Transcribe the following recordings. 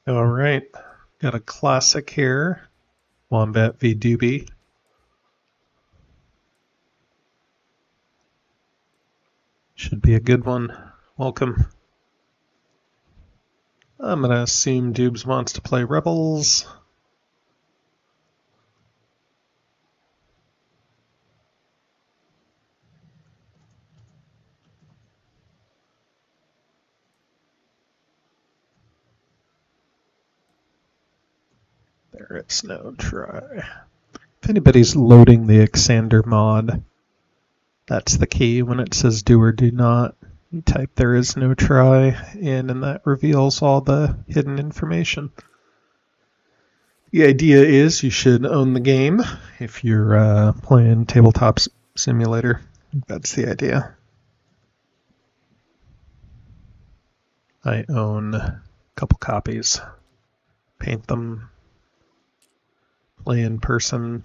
All right, got a classic here, Wombat v Doobie. Should be a good one. Welcome. I'm going to assume Doobs wants to play Rebels. There, it's no try. If anybody's loading the Xander mod, that's the key. When it says do or do not, you type there is no try in, and that reveals all the hidden information. The idea is you should own the game if you're playing Tabletop Simulator. That's the idea. I own a couple copies. Paint them, play in person,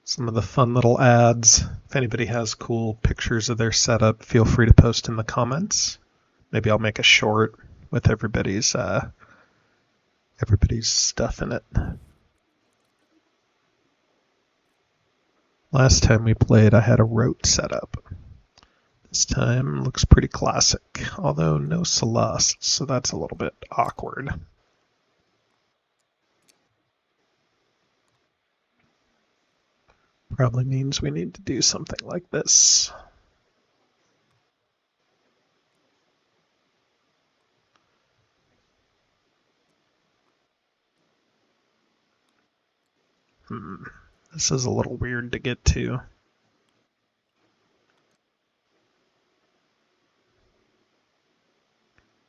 some of the fun little ads. If anybody has cool pictures of their setup, feel free to post in the comments. Maybe I'll make a short with everybody's stuff in it. Last time we played, I had a rote setup. This time looks pretty classic, although no Celeste, so that's a little bit awkward. Probably means we need to do something like this. This is a little weird to get to.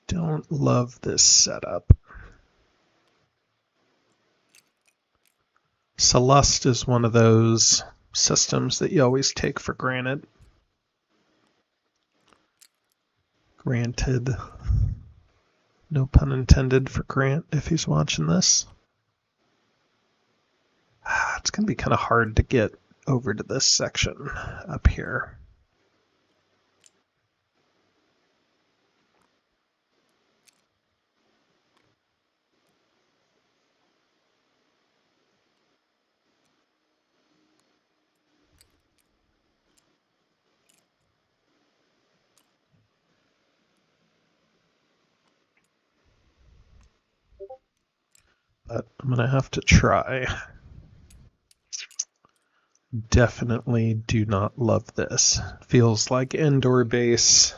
Don't love this setup. Celeste is one of those systems that you always take for granted. Granted. No pun intended for Grant if he's watching this. It's going to be kind of hard to get over to this section up here. But I'm going to have to try. Definitely do not love this. Feels like indoor base.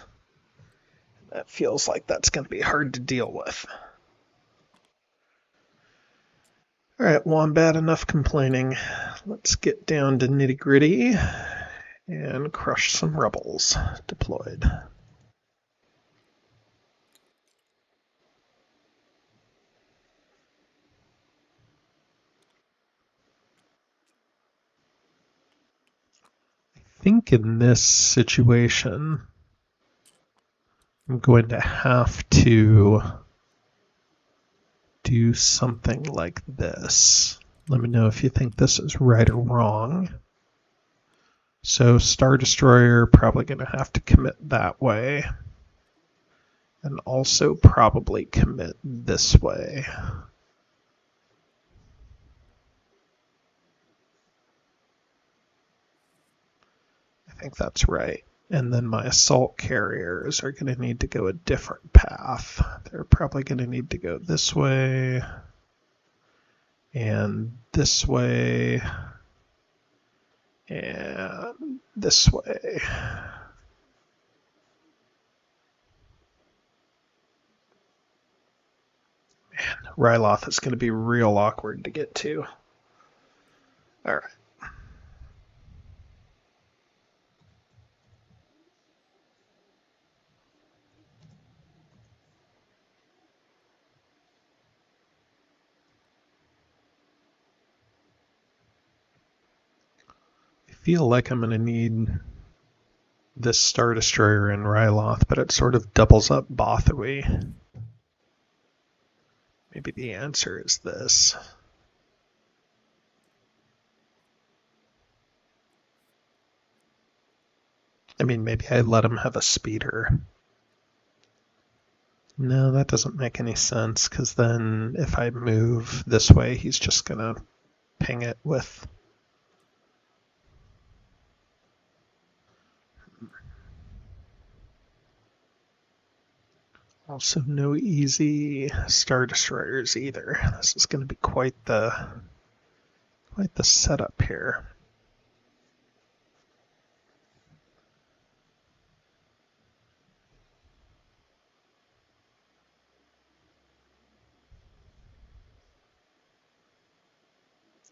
That feels like that's going to be hard to deal with. All right, Wombat, enough complaining. Let's get down to nitty gritty and crush some rebels deployed. I think in this situation, I'm going to have to do something like this. Let me know if you think this is right or wrong. So Star Destroyer, probably going to have to commit that way. And also probably commit this way. I think that's right. And then my assault carriers are going to need to go a different path. They're probably going to need to go this way and this way and this way. Man, Ryloth is going to be real awkward to get to. All right. I feel like I'm going to need this Star Destroyer in Ryloth, but it sort of doubles up Bothawi. Maybe the answer is this. I mean, maybe I let him have a speeder. No, that doesn't make any sense, because then if I move this way, he's just going to ping it with... Also, no easy Star Destroyers either. This is going to be quite the setup here.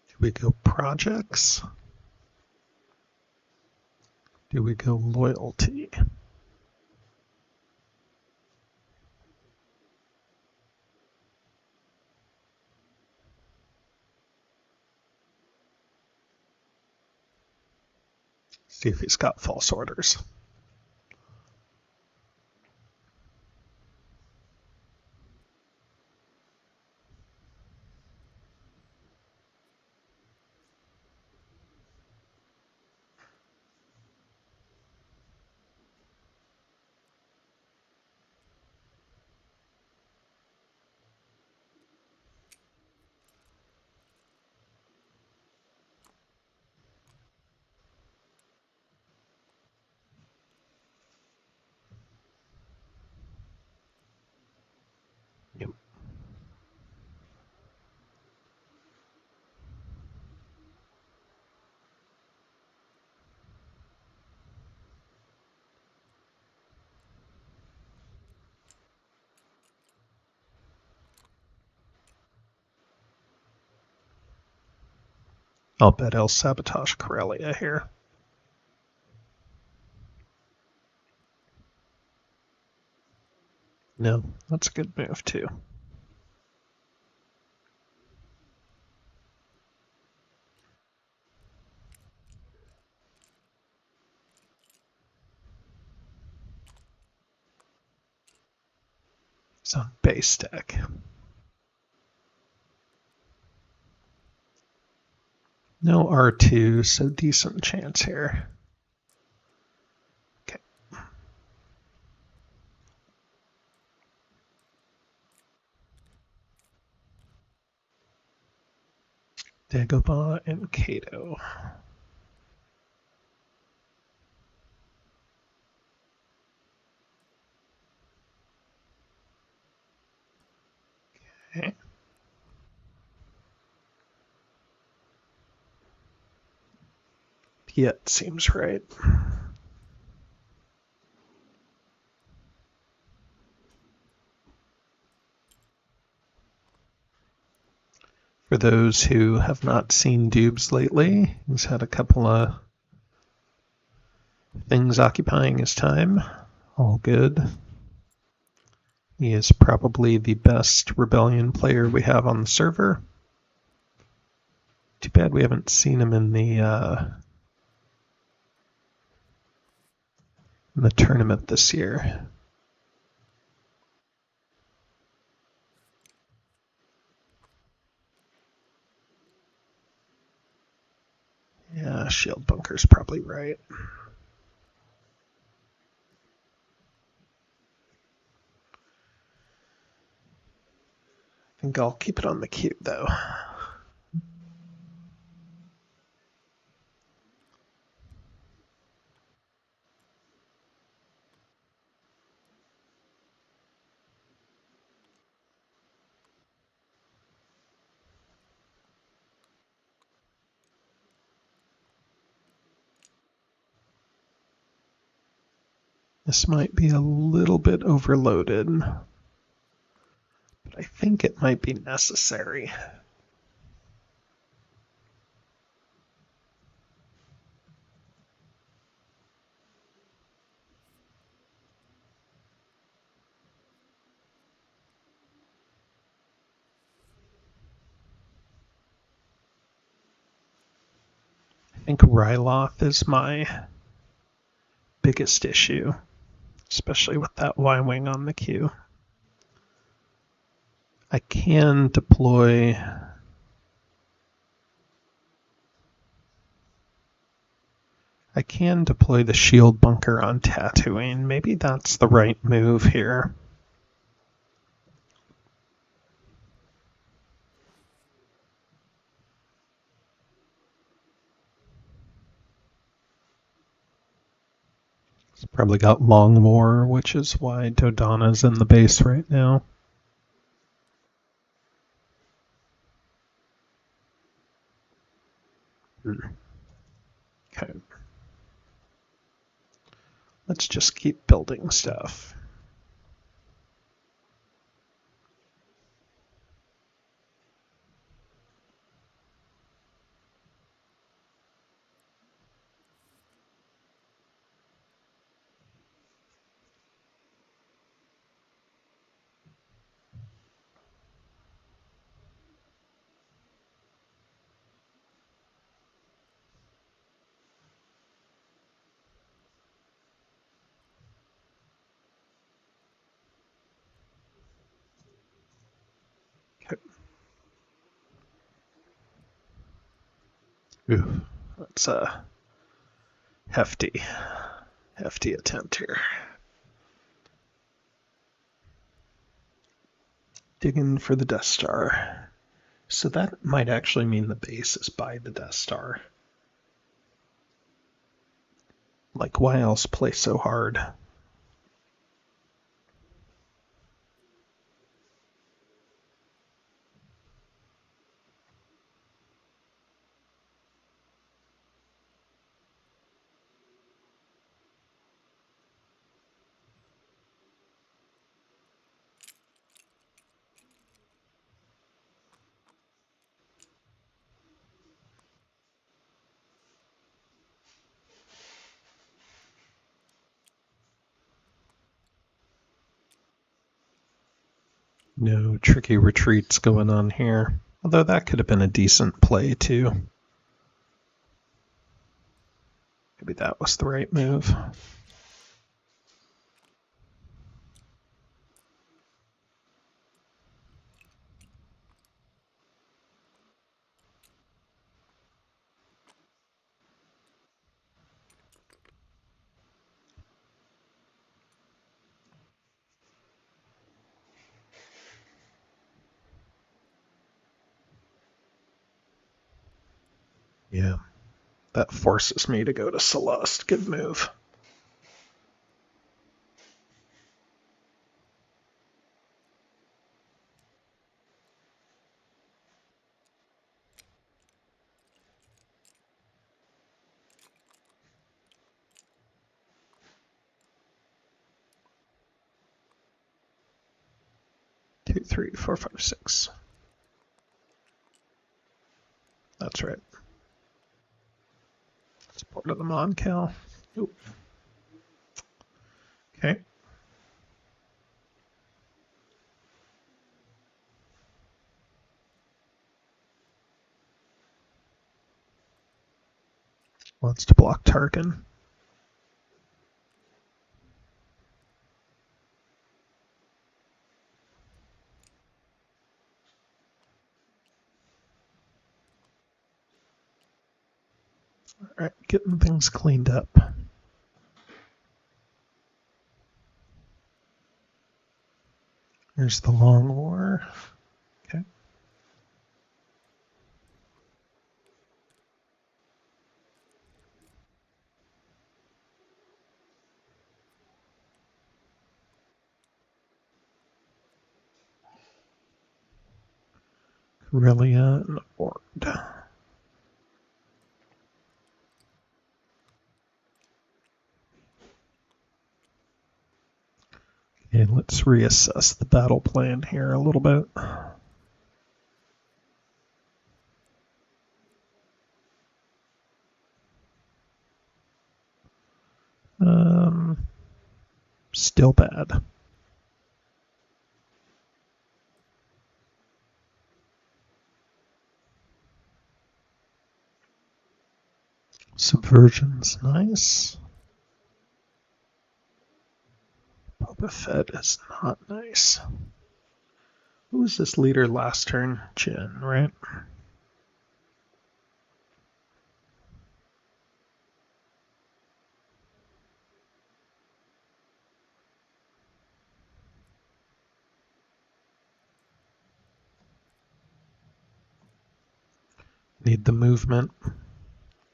Do we go projects? Do we go loyalty? See if he's got false orders. Yep. I'll bet he'll sabotage Corellia here. No, that's a good move too. It's on base deck. No R2, so decent chance here. Okay. Dagobah and Kato. Okay. Yeah, it seems right. For those who have not seen Doobs lately, he's had a couple of things occupying his time. All good. He is probably the best Rebellion player we have on the server. Too bad we haven't seen him in the tournament this year. Yeah, shield bunker's probably right. I think I'll keep it on the queue though. This might be a little bit overloaded, but I think it might be necessary. I think Ryloth is my biggest issue, especially with that Y-Wing on the queue. I can deploy the shield bunker on Tatooine. Maybe that's the right move here. It's probably got long war, which is why Dodonna's in the base right now. Okay. Let's just keep building stuff. Okay. Ooh, that's a hefty attempt here. Digging for the Death Star. So that might actually mean the base is by the Death Star. Like, why else play so hard? No tricky retreats going on here. Although that could have been a decent play too. Maybe that was the right move. Yeah, that forces me to go to Celeste. Good move. Two, three, four, five, six. That's right. Support of the Moncal. Oop. Okay. Wants to block Tarkin. Alright, getting things cleaned up. Here's the Long War. Okay. Corellia and Ord. Okay, let's reassess the battle plan here a little bit. Still bad. Subversion's nice. Boba Fett is not nice. Who was this leader last turn? Jin, right? Need the movement.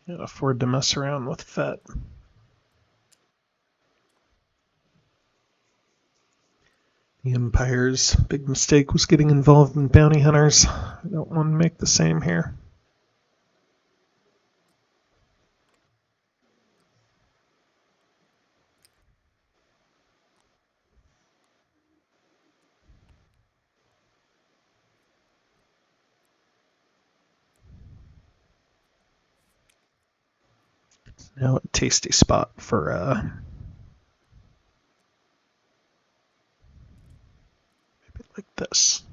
Can't afford to mess around with Fett. The Empire's big mistake was getting involved in bounty hunters. I don't want to make the same here. Now a tasty spot for maybe like this.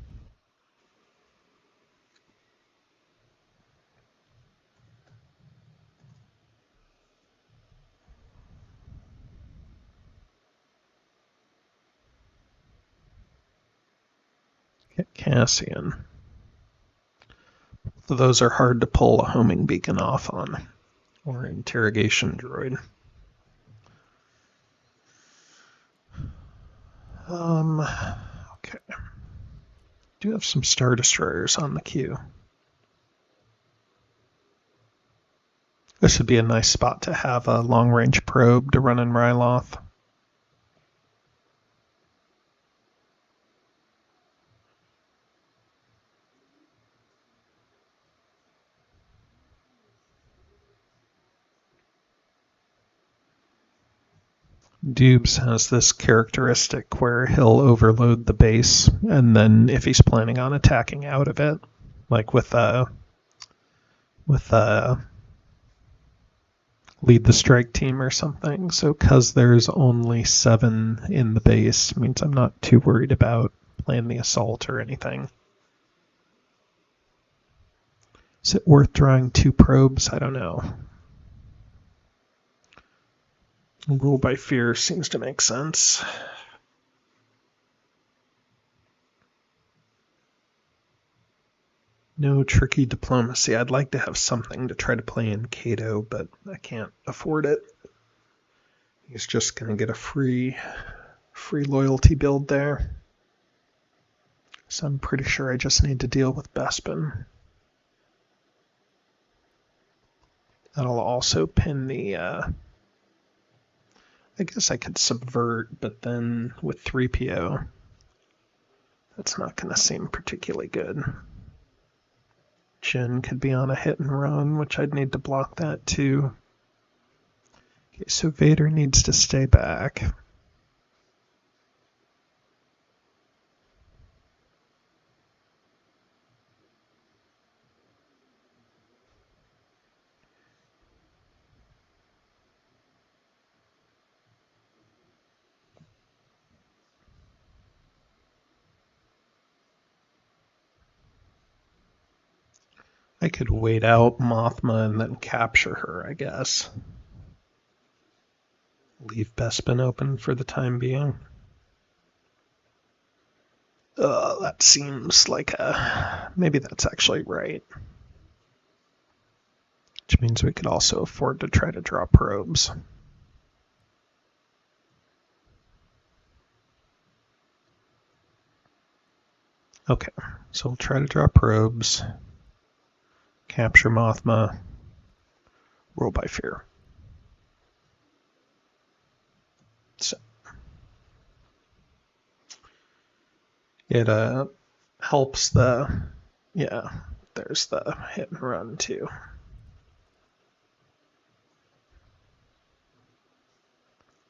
Get Cassian. So those are hard to pull a homing beacon off on, or interrogation droid. Okay. Do have some Star Destroyers on the queue. This would be a nice spot to have a long-range probe to run in Ryloth. Doobs has this characteristic where he'll overload the base, and then if he's planning on attacking out of it, like with lead the strike team or something. So because there's only 7 in the base, means I'm not too worried about plan the assault or anything. Is it worth drawing 2 probes? I don't know. Rule by fear seems to make sense. No tricky diplomacy. I'd like to have something to try to play in Kato, but I can't afford it. He's just going to get a free loyalty build there. So I'm pretty sure I just need to deal with Bespin. That'll also pin the... I guess I could subvert, but then with 3PO, that's not going to seem particularly good. Jin could be on a hit and run, which I'd need to block that too. Okay, so Vader needs to stay back. I could wait out Mothma and then capture her, I guess. Leave Bespin open for the time being. That seems like a... Maybe that's actually right. Which means we could also afford to try to draw probes. Okay, so we'll try to draw probes. Capture Mothma. Rule by fear. So it helps the... Yeah, there's the hit and run too.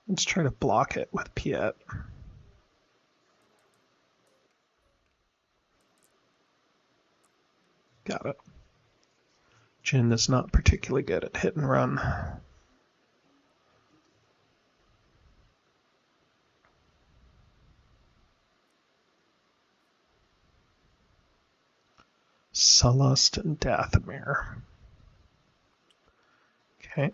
Let's try to block it with Piet. Got it. Jin is not particularly good at hit and run. Sullust and Dathomir. Okay.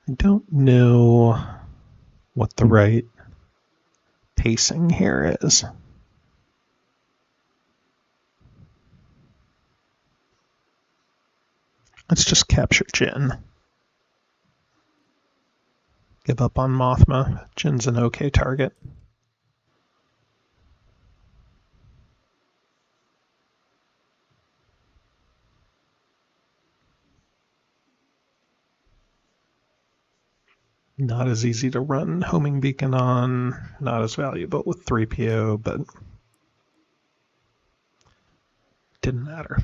I don't know what the right pacing here is. Let's just capture Jin. Give up on Mothma. Jin's an okay target. Not as easy to run homing beacon on, not as valuable with 3PO, but didn't matter.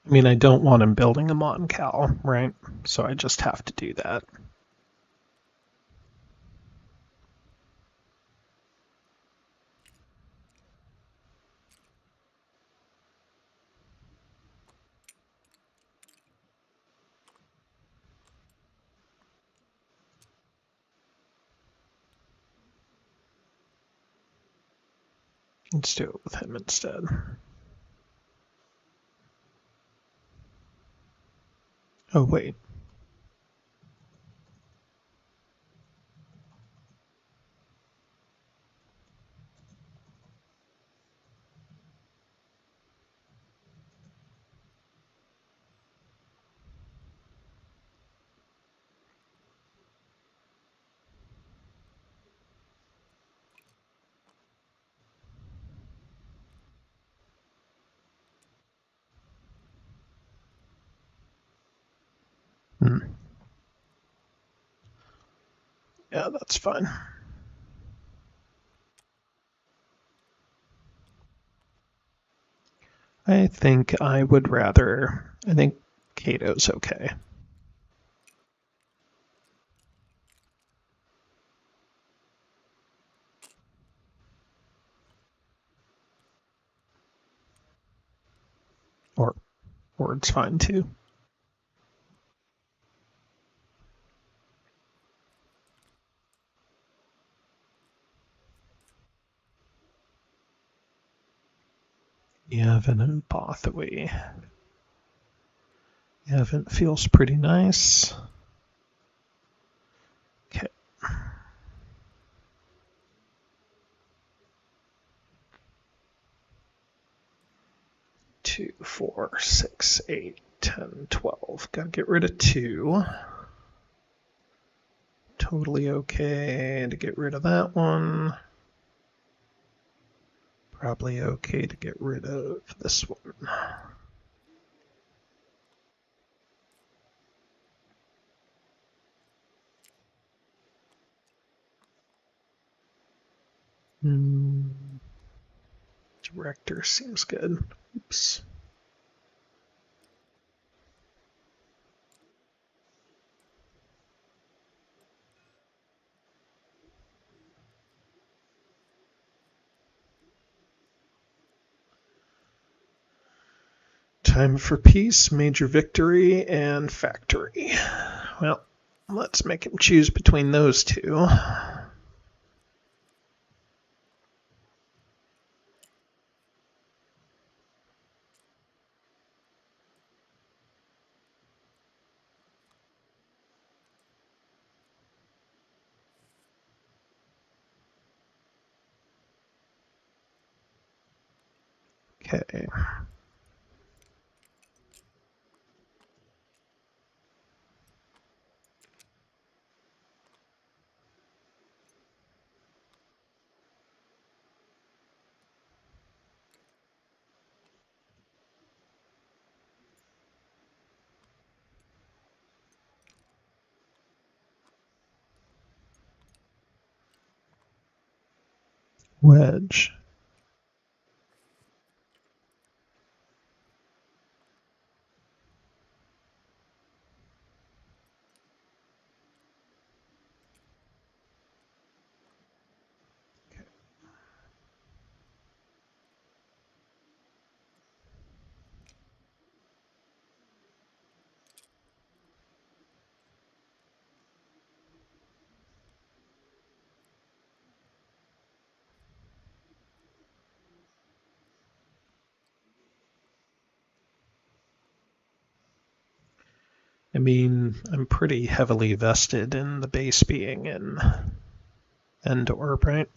I mean, I don't want him building a Mon Cal, right? So I just have to do that. Let's do it with him instead. Oh, wait. Yeah, that's fine. I think I would rather. I think Kato's okay. Or it's fine too. Yavin and Bothaway. Yavin feels pretty nice. Okay. 2, 4, 6, 8, 10, 12. Gotta get rid of 2. Totally okay to get rid of that one. Probably okay to get rid of this one. Director seems good. Oops. Time for peace, major victory, and factory. Well, let's make him choose between those two. Okay. Wedge. I mean, I'm pretty heavily vested in the base being in end orb, right?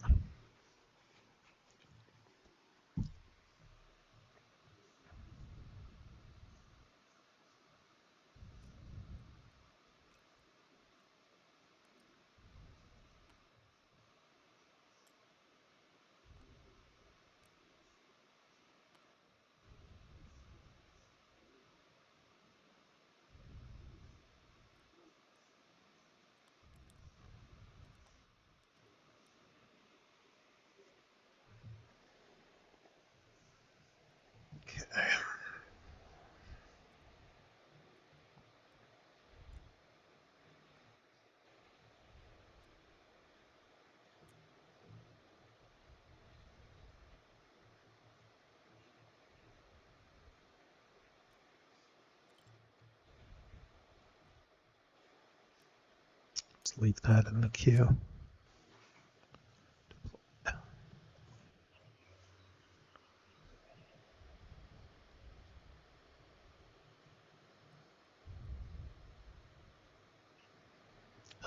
Okay. Let's leave that in the queue.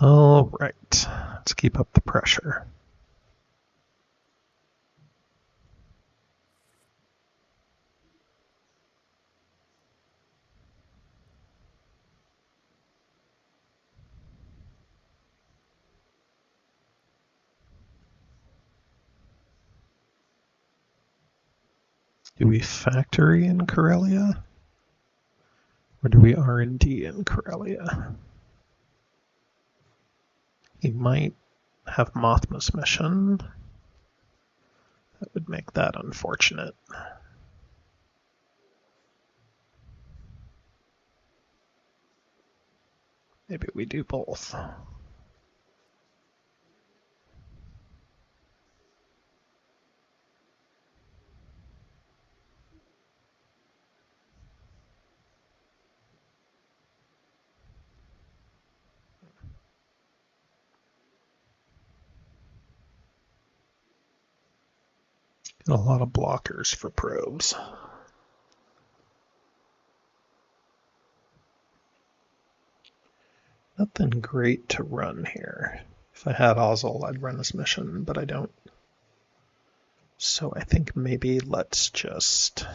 All right, let's keep up the pressure. Do we factory in Corellia? Or do we R&D in Corellia? He might have Mothma's mission. That would make that unfortunate. Maybe we do both. Get a lot of blockers for probes. Nothing great to run here. If I had Ozzel, I'd run this mission, but I don't. So I think maybe let's just...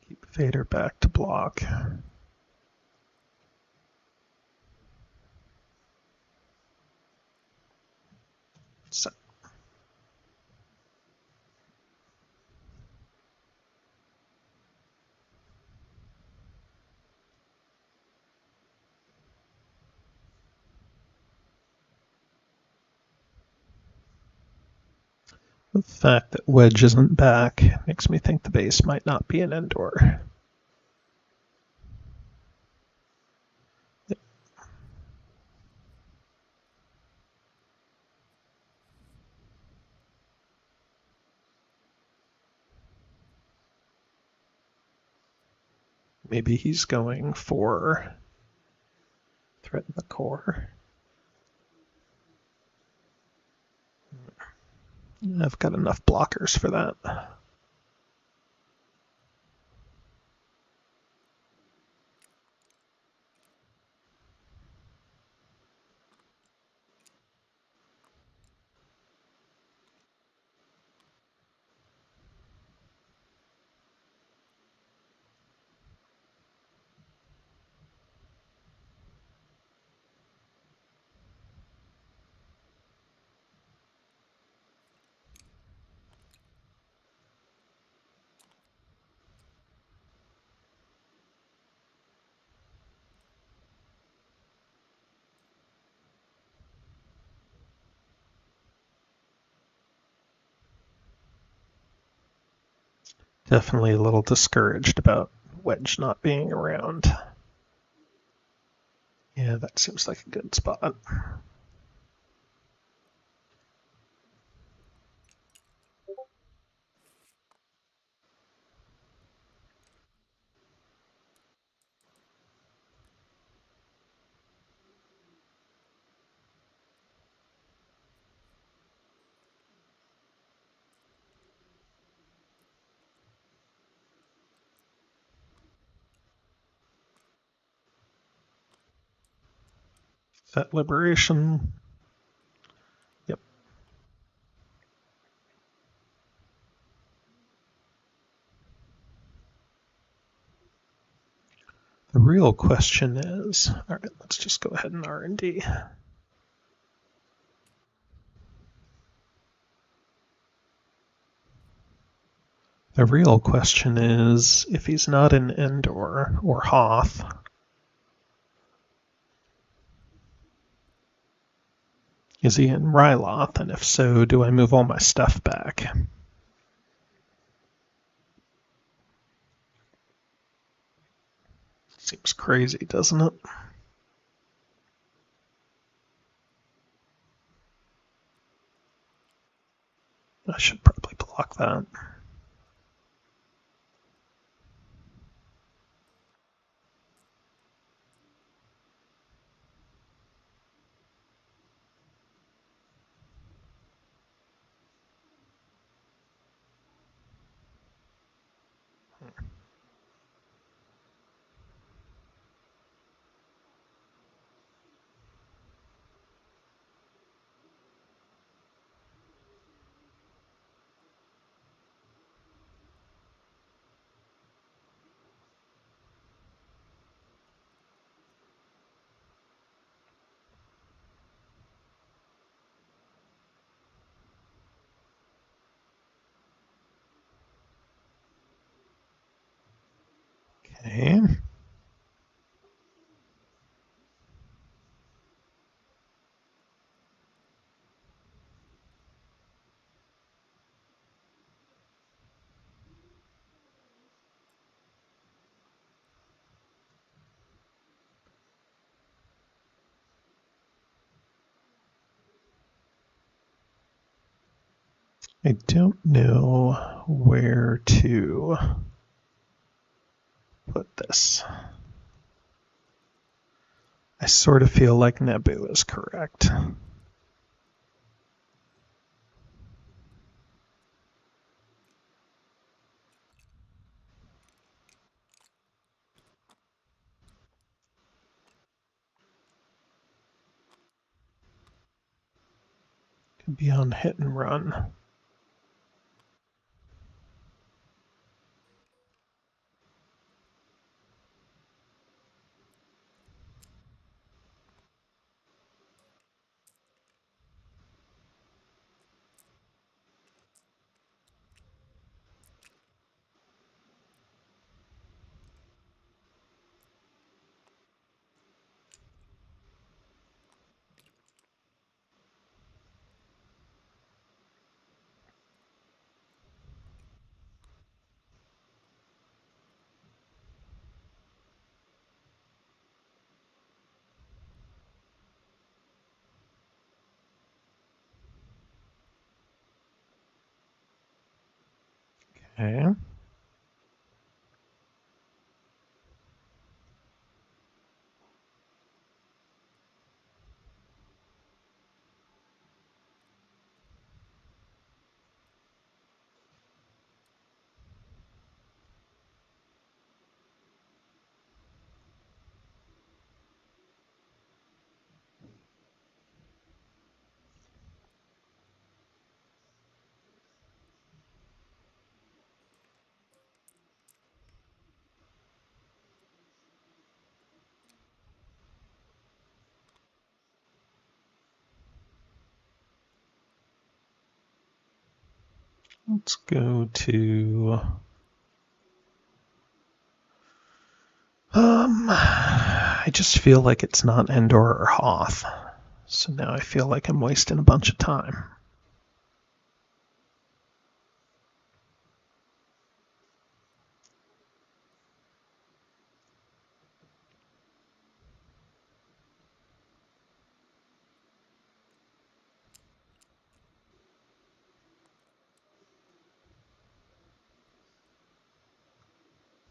keep Vader back to block. So, the fact that Wedge isn't back makes me think the base might not be an Endor. Maybe he's going for threaten the core. I've got enough blockers for that. Definitely a little discouraged about Wedge not being around. Yeah, that seems like a good spot. That liberation. Yep. The real question is, all right, let's just go ahead and R&D. The real question is, if he's not in Endor or Hoth, is he in Ryloth? And if so, do I move all my stuff back? Seems crazy, doesn't it? I should probably block that. Okay. I don't know where to put this. I sort of feel like Nebu is correct. Could be on hit and run. Okay. Let's go to I just feel like it's not Endor or Hoth. So now I feel like I'm wasting a bunch of time.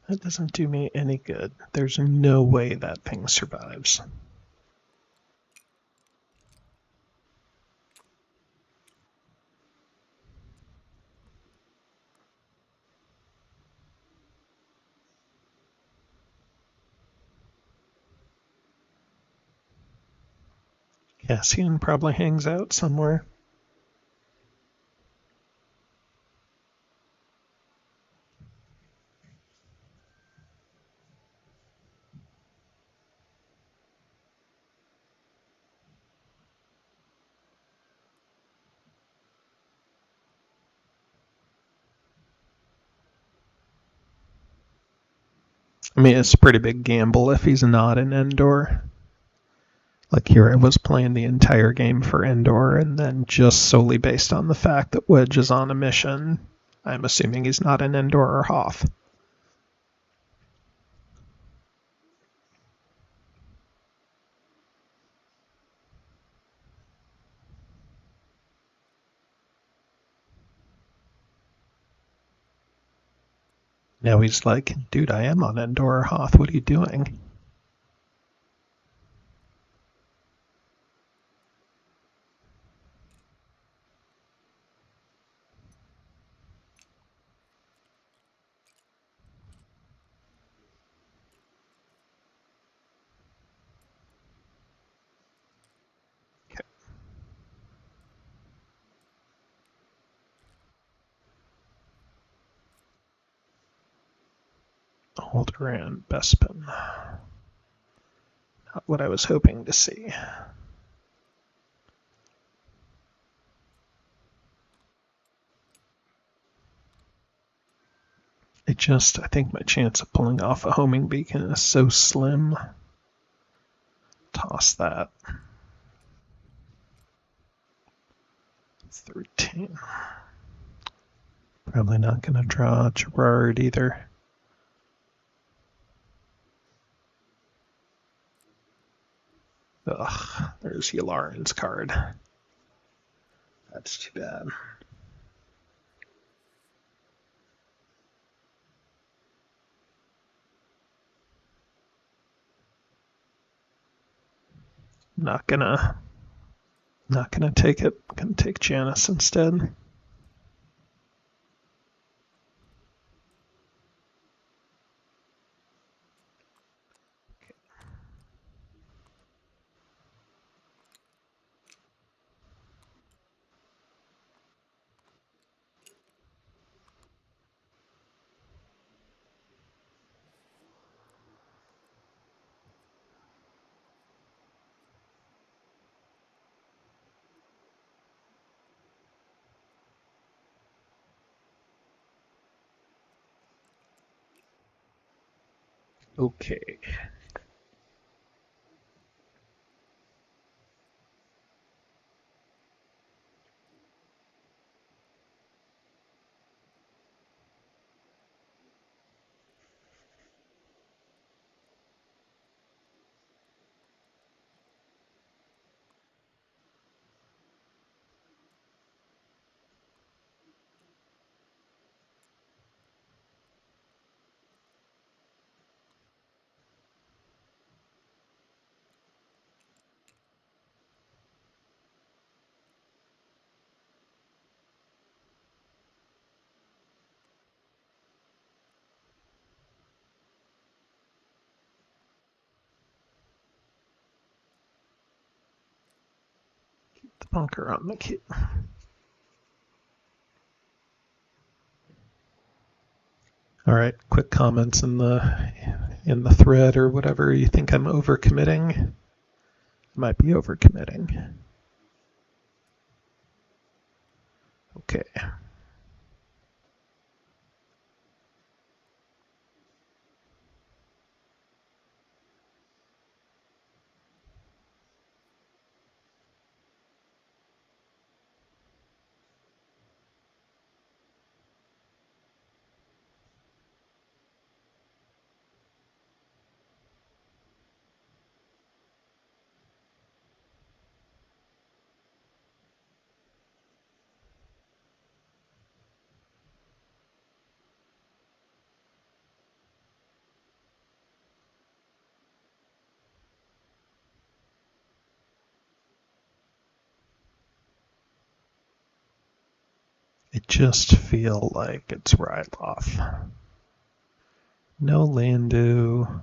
That doesn't do me any good. There's no way that thing survives. Cassian probably hangs out somewhere. I mean, it's a pretty big gamble if he's not in Endor. Like here, I was playing the entire game for Endor, and then just solely based on the fact that Wedge is on a mission, I'm assuming he's not in Endor or Hoth. Now he's like, dude, I am on Endor or Hoth. What are you doing? Okay. Alderaan Bespin. Not what I was hoping to see. I think my chance of pulling off a homing beacon is so slim. Toss that. 13. Probably not going to draw Gerard either. Ugh, there's Yularen's card. That's too bad. Not gonna take it. Gonna take Janice instead. Okay. Keep the bunker on the kit. All right, quick comments in the thread or whatever. You think I'm overcommitting? I might be overcommitting. Okay. just feel like it's Ryloth. No Landu.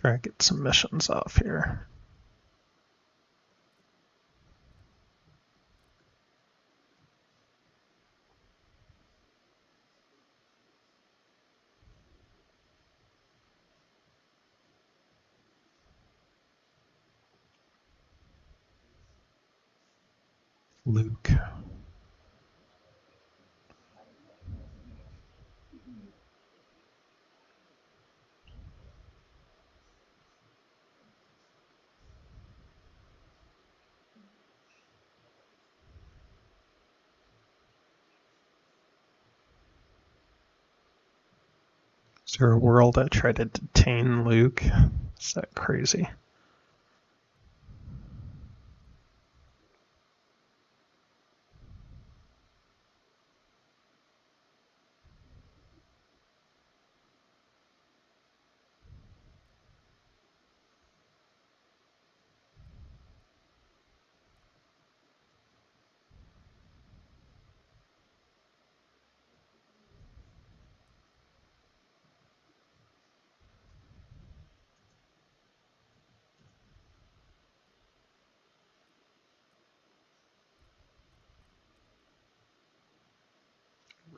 Try to get some missions off here. Luke. Is there a world I try to detain Luke? Is that crazy?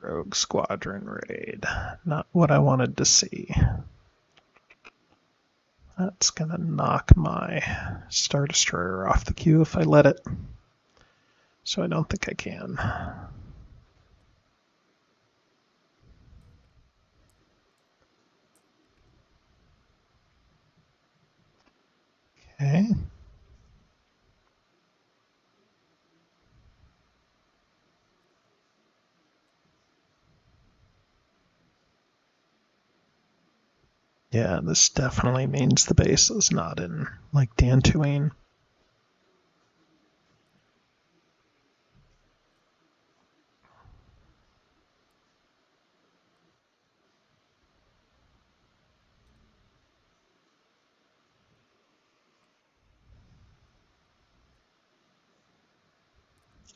Rogue Squadron raid. Not what I wanted to see. That's gonna knock my Star Destroyer off the queue if I let it. So I don't think I can. Okay. Yeah, this definitely means the base is not in, like, Dantooine.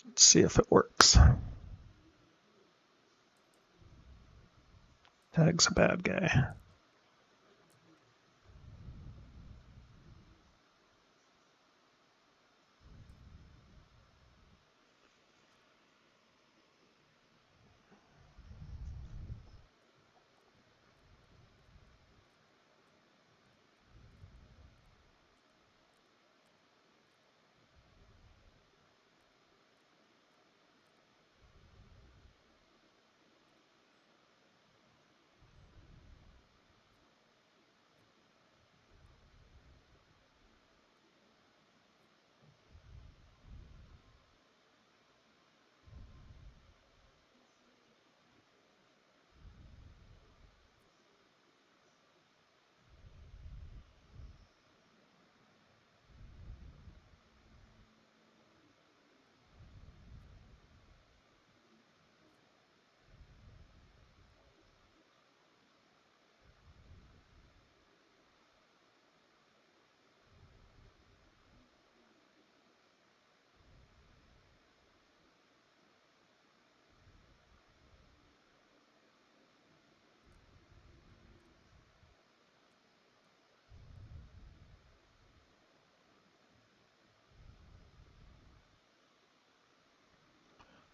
Let's see if it works. Tag's a bad guy.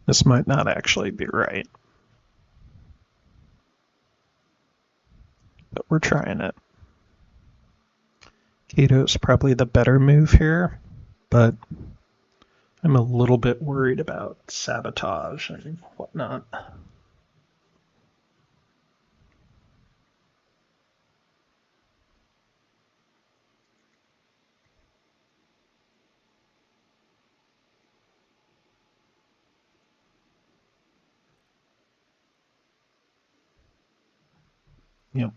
This might not actually be right, but we're trying it. Kato's probably the better move here, but I'm a little bit worried about sabotage and whatnot. Yep.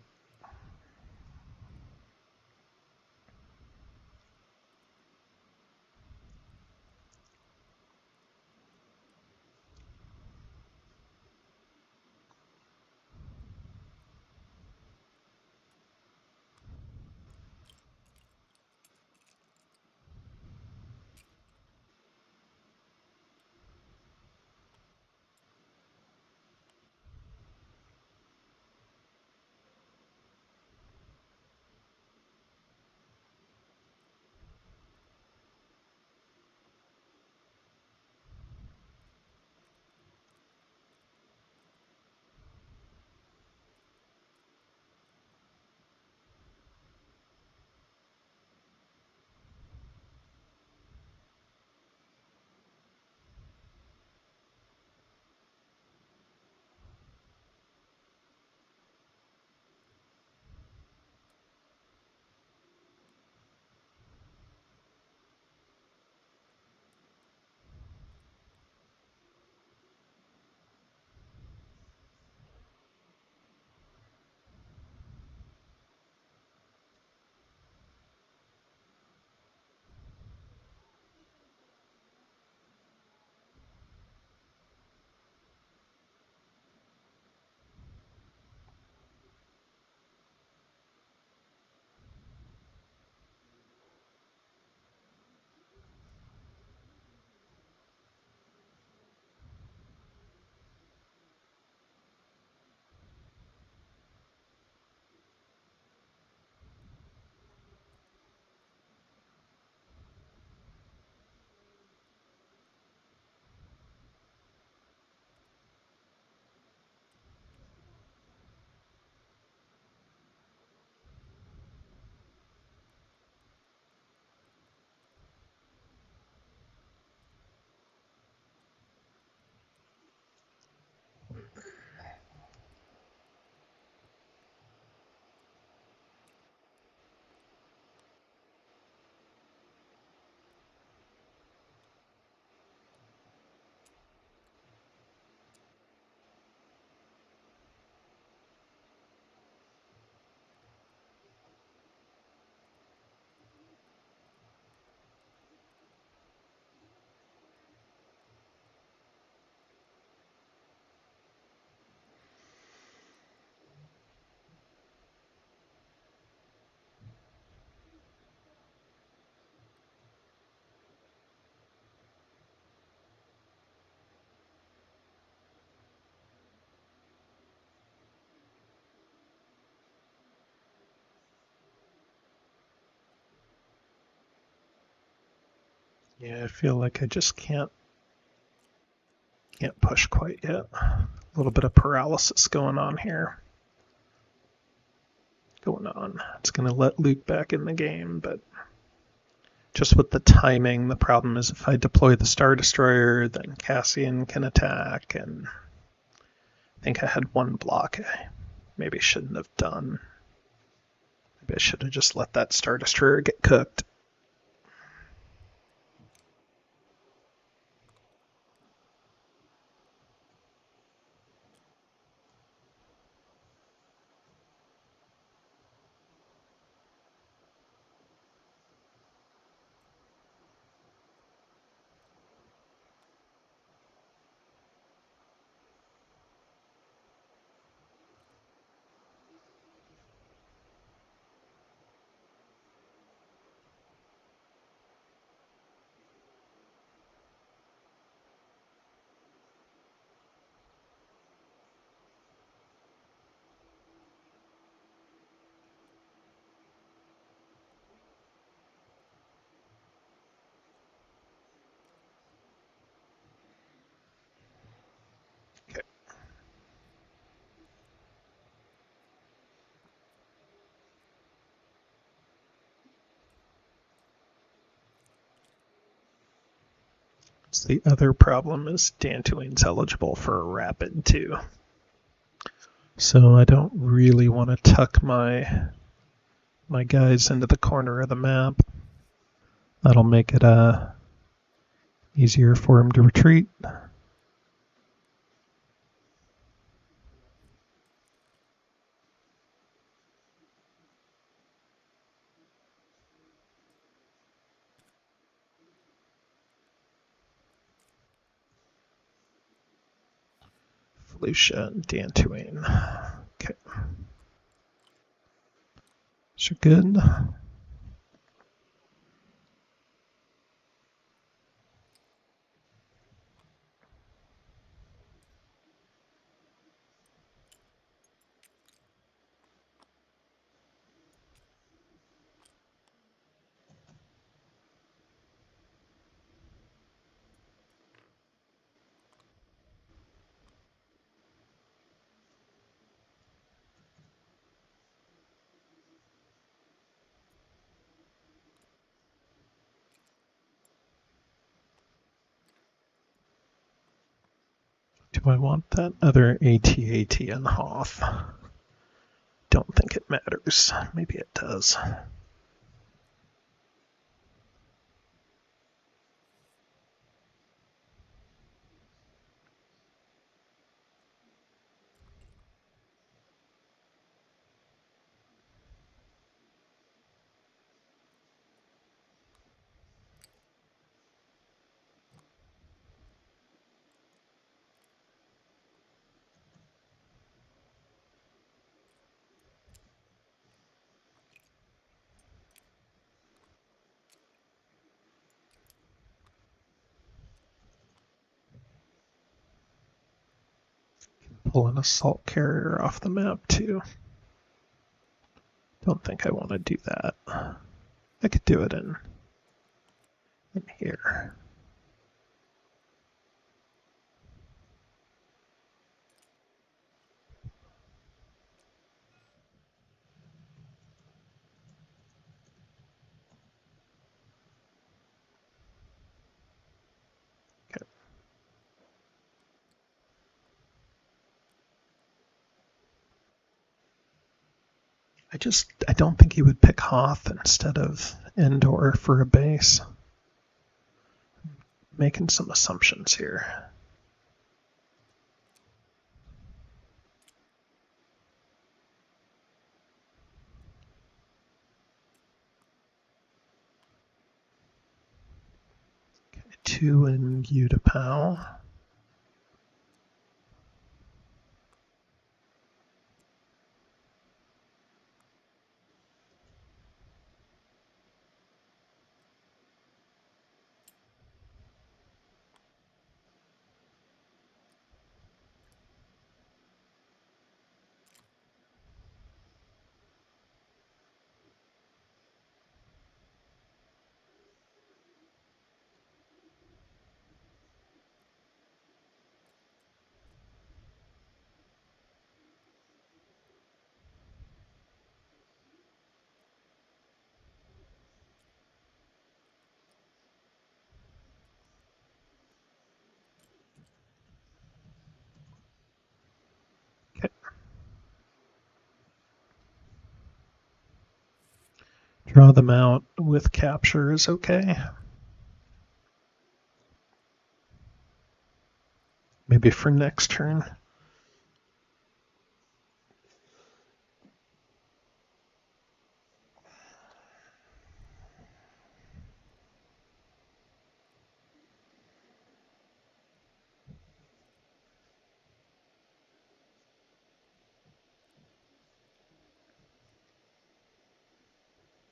Yeah, I feel like I just can't push quite yet. A little bit of paralysis going on here. It's going to let Luke back in the game, but just with the timing, the problem is if I deploy the Star Destroyer, then Cassian can attack, and I think I had one block I maybe shouldn't have done. Maybe I should have just let that Star Destroyer get cooked. Okay. So the other problem is Dantooine's eligible for a rapid too. So I don't really want to tuck my guys into the corner of the map. That'll make it easier for him to retreat. Volusia, and Dantooine. Okay. So good. Do I want that other AT-AT and Hoth? Don't think it matters. Maybe it does. Pull an assault carrier off the map too. Don't think I want to do that. I could do it in here. Okay. I don't think he would pick Hoth instead of Endor for a base. Making some assumptions here. Okay, 2 in Utapau. Okay. Draw them out with capture is okay. Maybe for next turn.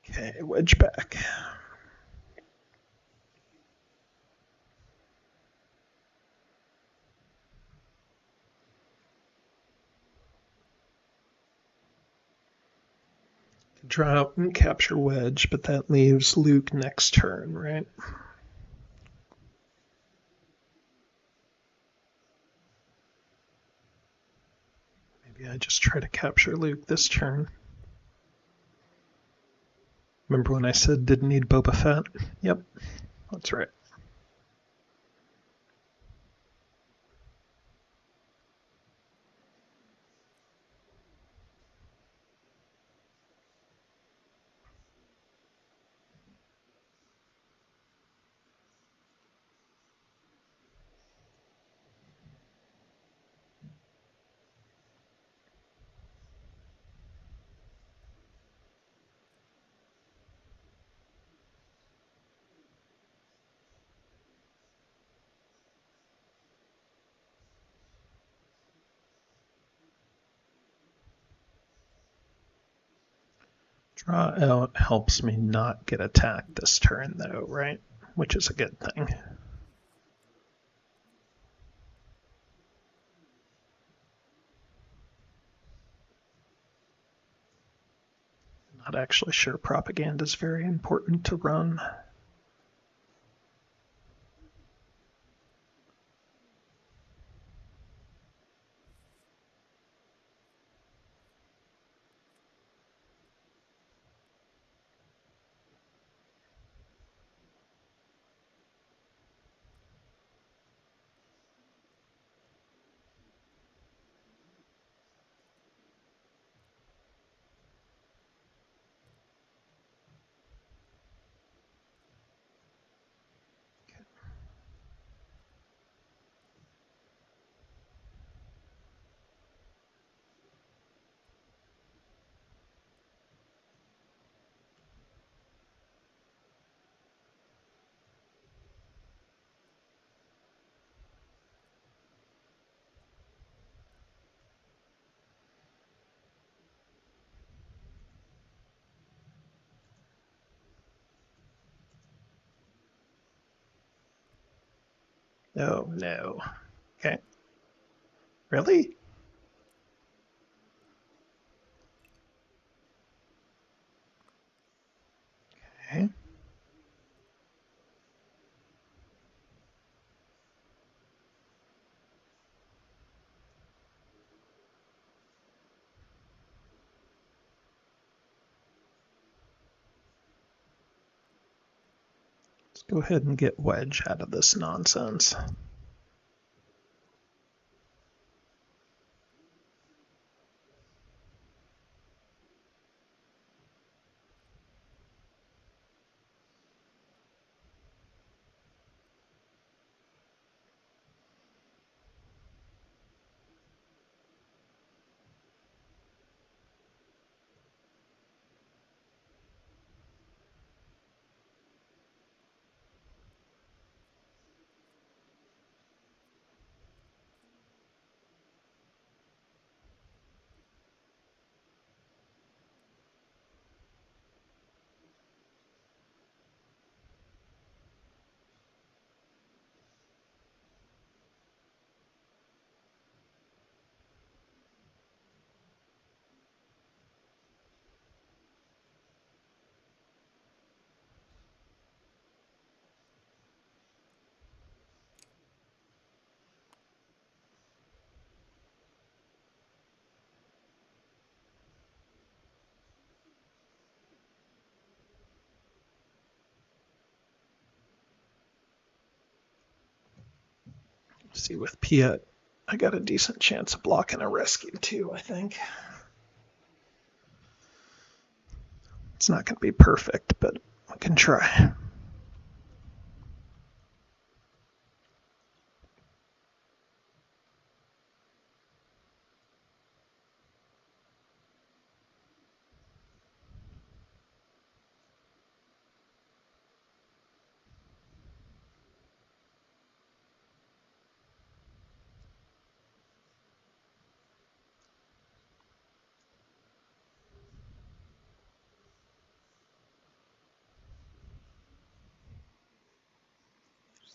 Okay, wedge back. Draw out and capture wedge, but that leaves Luke next turn, right? Maybe I just try to capture Luke this turn. Remember when I said didn't need Boba Fett? Yep, that's right. Draw out helps me not get attacked this turn, though, right? Which is a good thing. Not actually sure propaganda is very important to run. Oh, no. Okay. Really? Okay. Let's go ahead and get Wedge out of this nonsense. See, with Piet, I got a decent chance of blocking a rescue, too, I think. It's not going to be perfect, but I can try.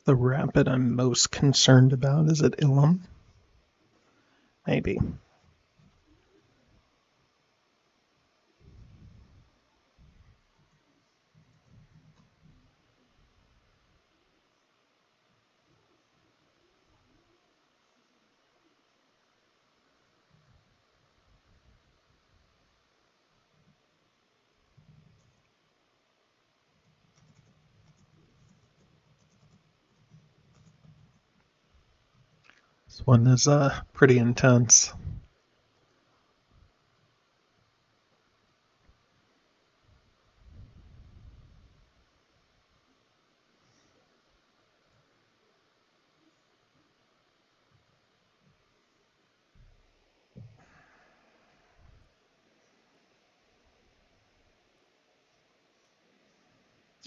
The rapid I'm most concerned about is at Ilum. Maybe. This one is pretty intense.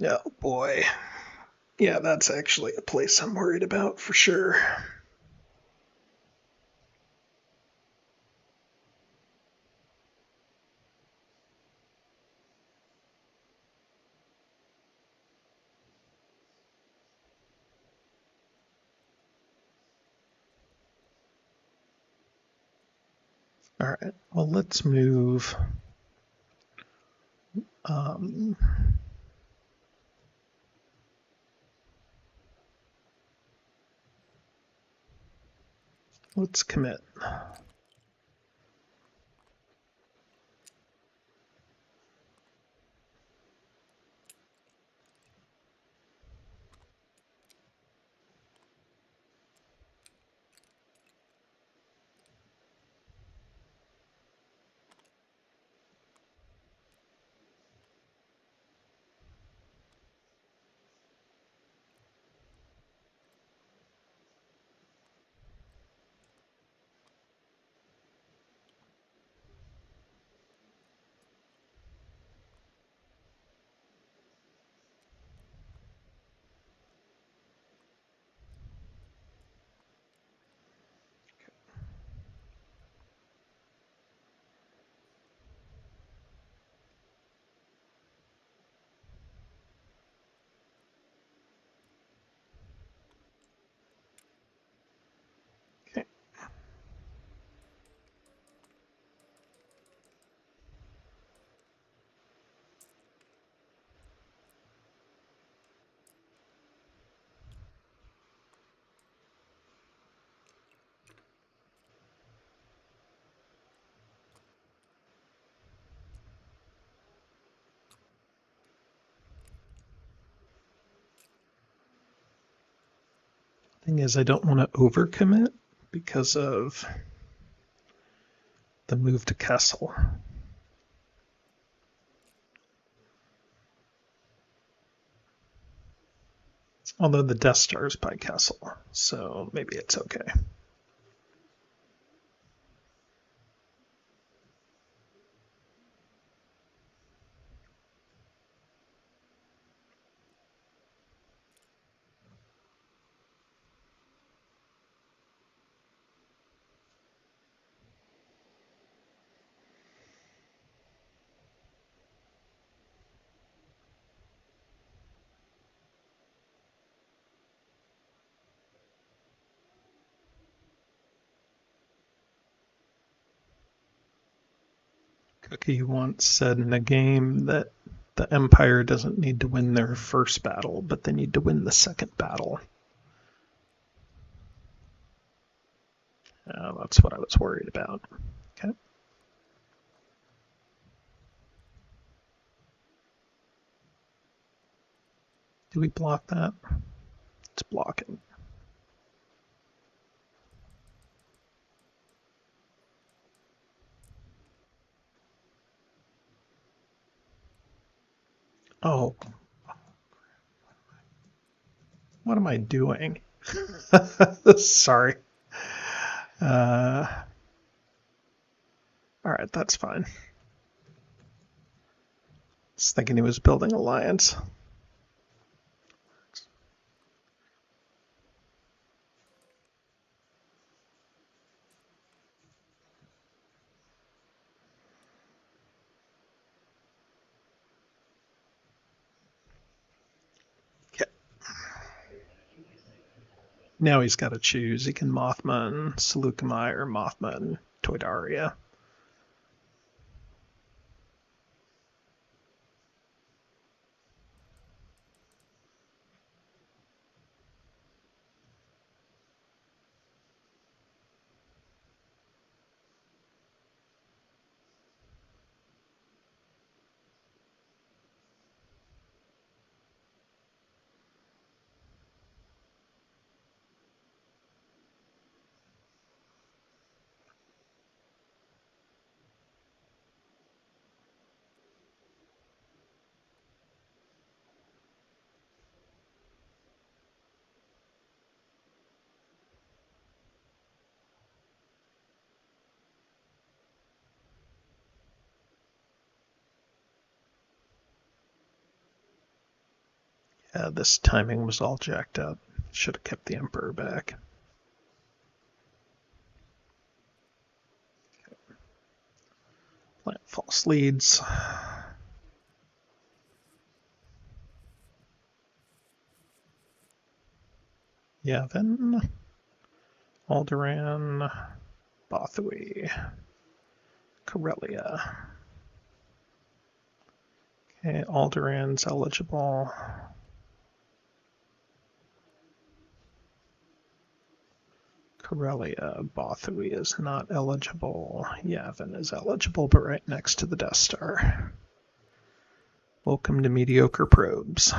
Oh boy. Yeah, that's actually a place I'm worried about for sure. All right, well, let's move. Let's commit. Okay. Thing is, I don't want to overcommit because of the move to castle. Although the Death Star is by castle, so maybe it's okay. Cookie once said in a game that the Empire doesn't need to win their first battle, but they need to win the second battle. That's what I was worried about. Okay. Do we block that? It's blocking. Oh. What am I doing? Sorry. All right, that's fine. Just thinking he was building alliance. Okay. Now he's got to choose. He can Mothma and Seleucami or Mothma and Toydaria. This timing was all jacked up. Should have kept the Emperor back. Plant false leads. Yeah, then Alderaan, Bothui. Corellia. Okay, Alderan's eligible. Corellia. Bothui is not eligible. Yavin is eligible, but right next to the Death Star. Welcome to Mediocre Probes.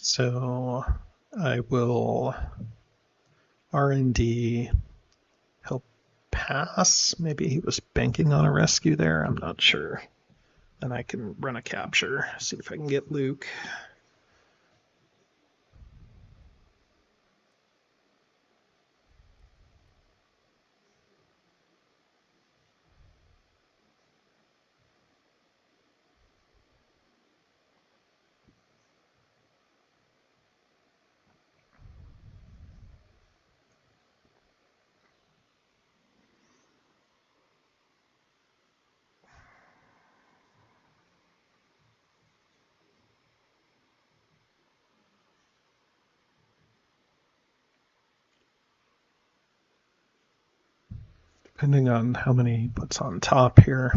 So I will R&D. He'll pass. Maybe he was banking on a rescue there. I'm not sure. Then I can run a capture, see if I can get Luke. Depending on how many he puts on top here,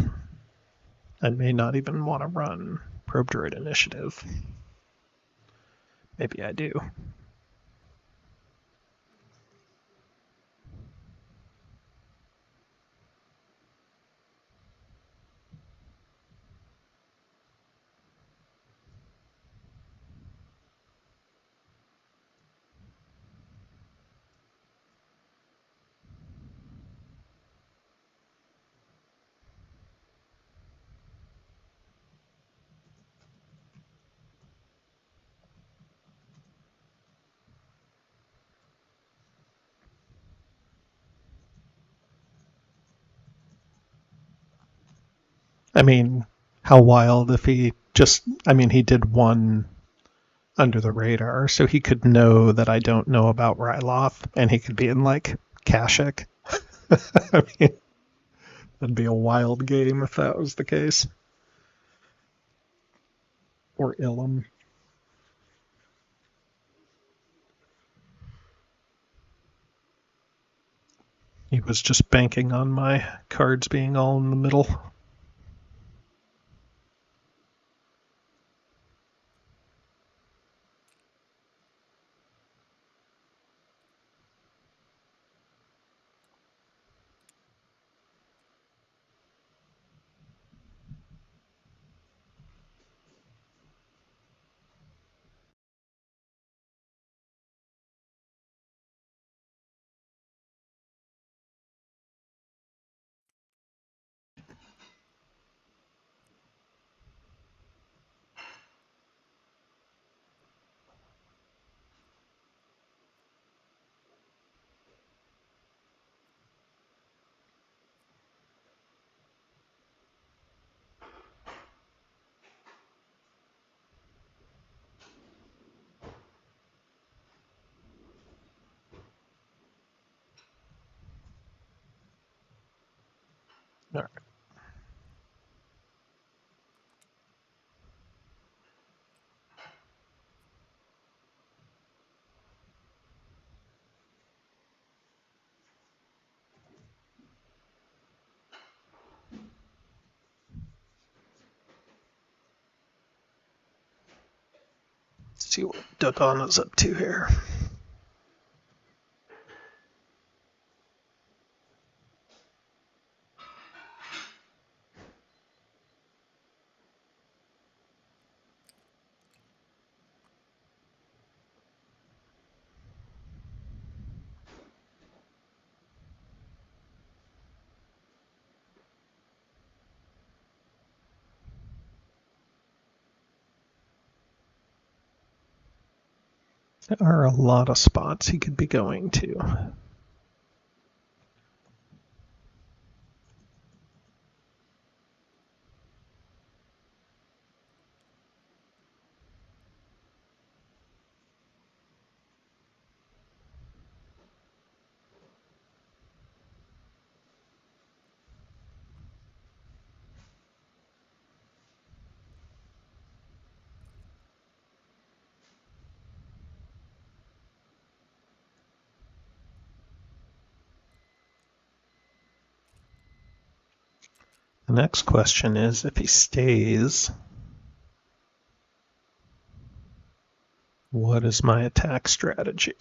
I may not even want to run Probe Droid Initiative. Maybe I do. I mean, how wild if he just, I mean, he did one under the radar, so he could know that I don't know about Ryloth, and he could be in, like, Kashyyyk. I mean, that'd be a wild game if that was the case. Or Ilum. He was just banking on my cards being all in the middle. All right. Let's see what Dodonna's up to here. There are a lot of spots he could be going to. The next question is, if he stays, what is my attack strategy?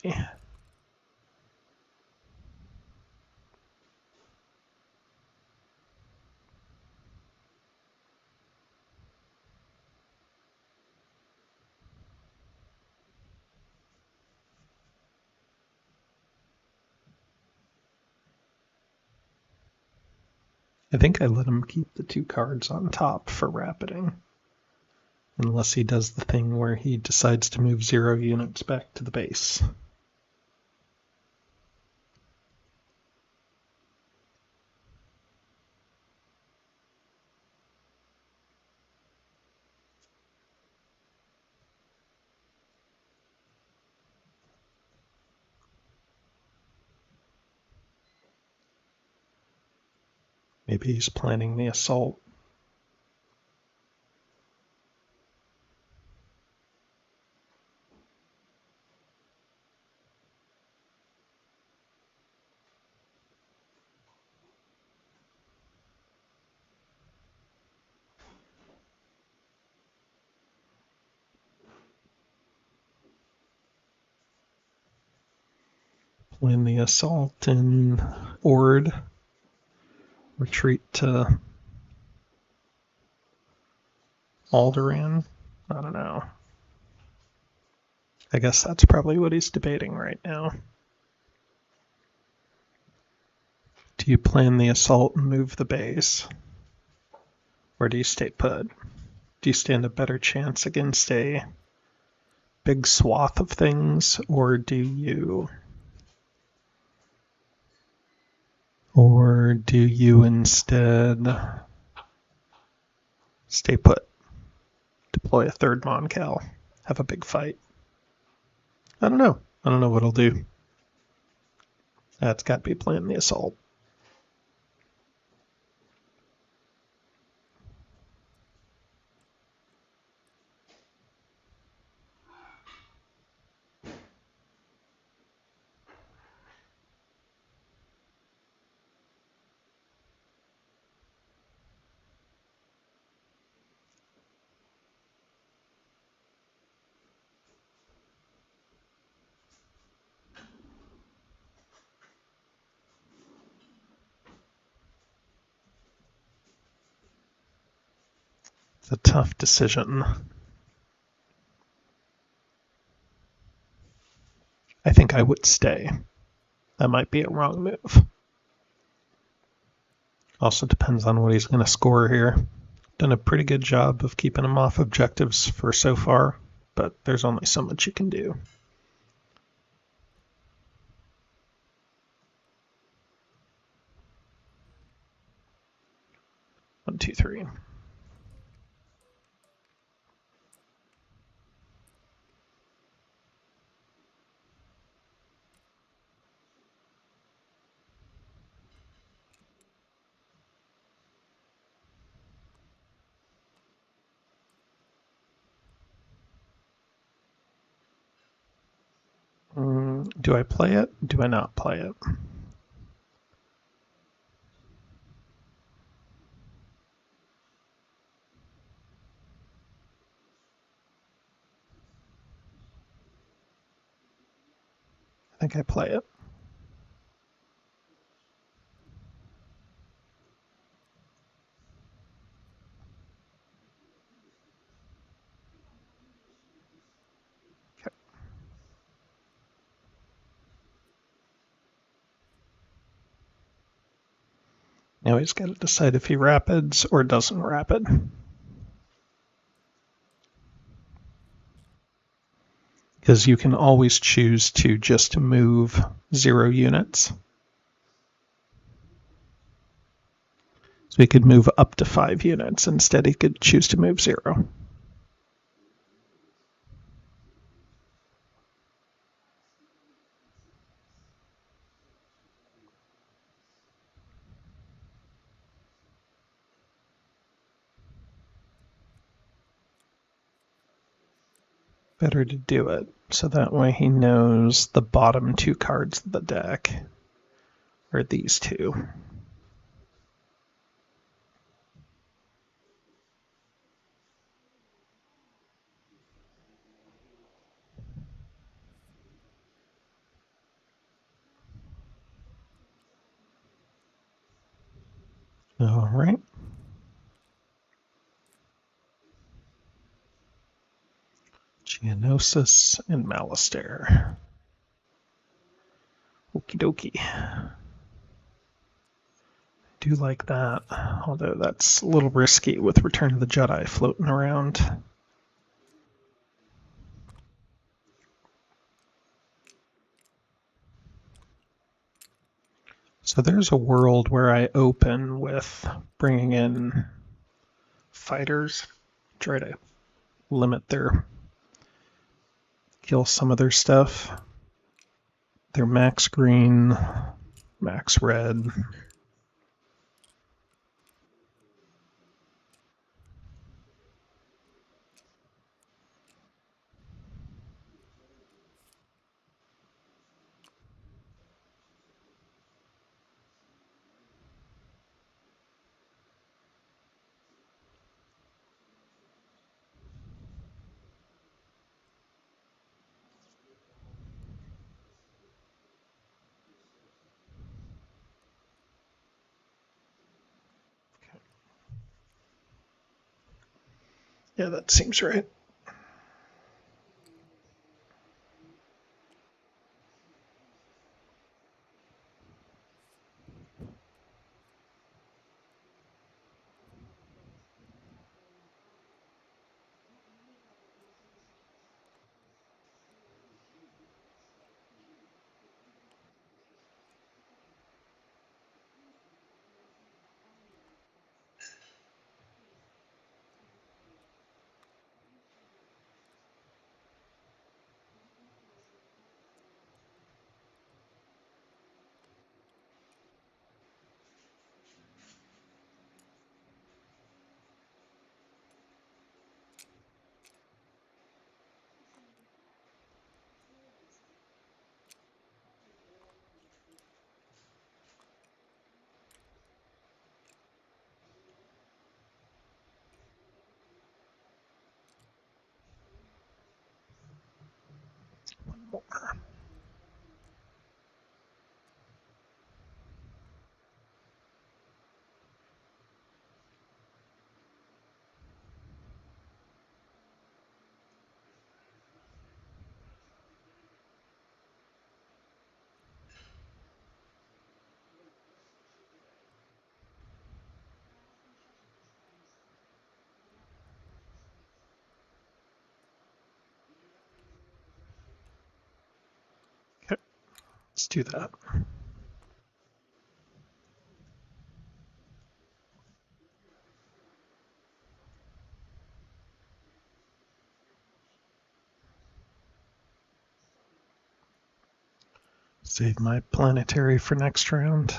I think I let him keep the 2 cards on top for rapiding. Unless he does the thing where he decides to move 0 units back to the base. Maybe he's planning the assault. Plan the assault in Ord. Retreat to Alderaan. I don't know. I guess that's probably what he's debating right now. Do you plan the assault and move the base? Or do you stay put? Do you stand a better chance against a big swath of things, or do you instead stay put, deploy a 3rd Moncal, have a big fight? I don't know. I don't know what he'll do. That's got to be plan the assault. It's a tough decision. I think I would stay. That might be a wrong move. Also depends on what he's going to score here. Done a pretty good job of keeping him off objectives for so far, but there's only so much you can do. One, two, three. Do I play it? Do I not play it? I think I play it. Okay. Now he's got to decide if he rapids or doesn't rapid. because you can always choose to just move 0 units. So he could move up to 5 units. Instead, he could choose to move 0. Better to do it, so that way he knows the bottom 2 cards of the deck are these 2. All right. Geonosis and Malastare. Okie dokie. Do like that, although that's a little risky with Return of the Jedi floating around. So there's a world where I open with bringing in fighters, try to limit kill some of their stuff. They're max green, max red. Yeah, that seems right. One more. Okay, let's do that. Save my planetary for next round.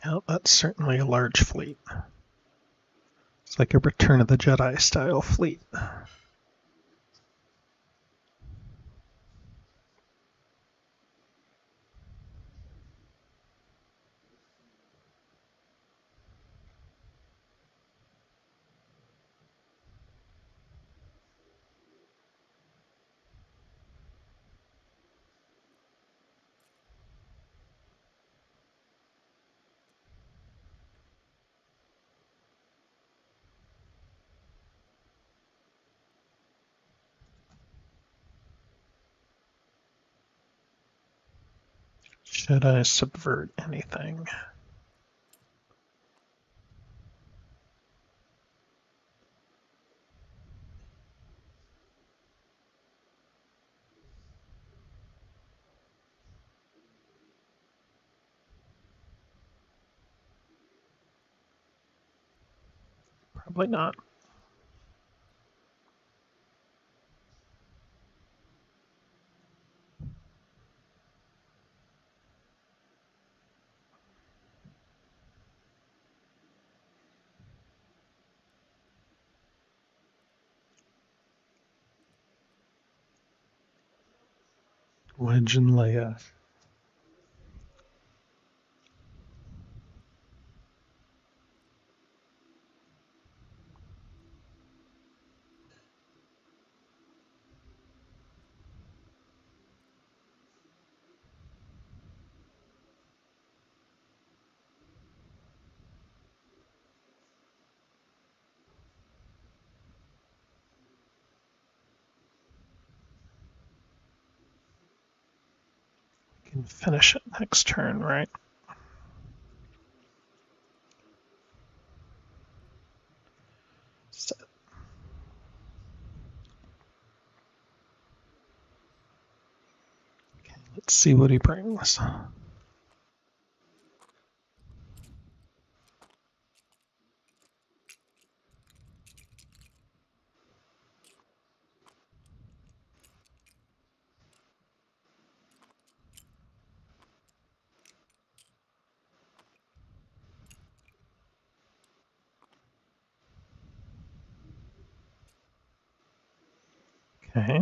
Yeah, that's certainly a large fleet. It's like a Return of the Jedi style fleet. Should I subvert anything? Probably not. Wedge and Leia. We can finish it next turn, right? Set. Okay, let's see what he brings. Okay.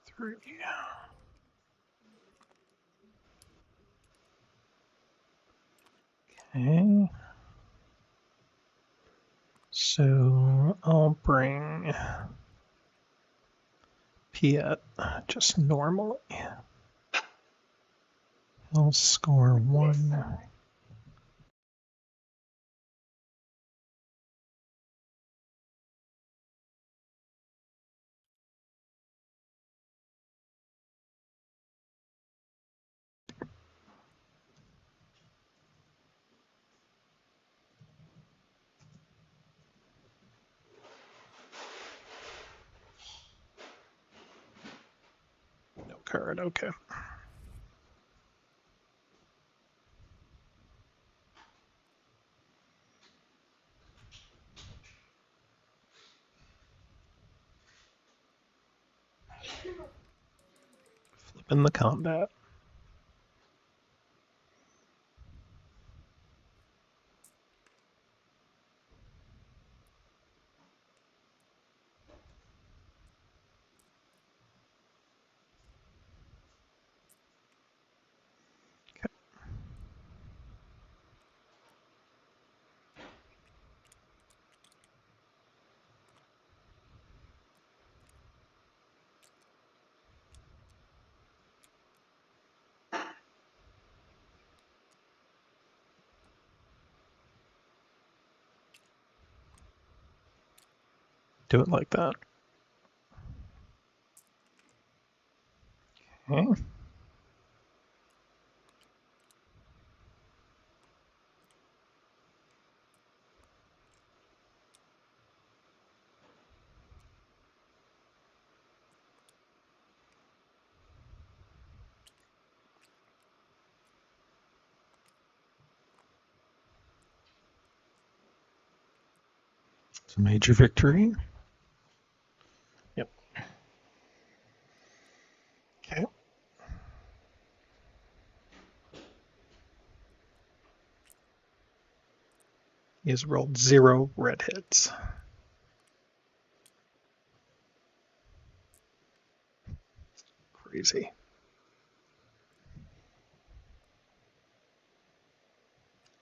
Three. Okay. So I'll bring Piet just normally. I'll score 1. No card, okay. Flipping the combat. Okay. Do it like that. Okay. It's a major victory. Yep. Okay. He has rolled 0 red hits. Crazy.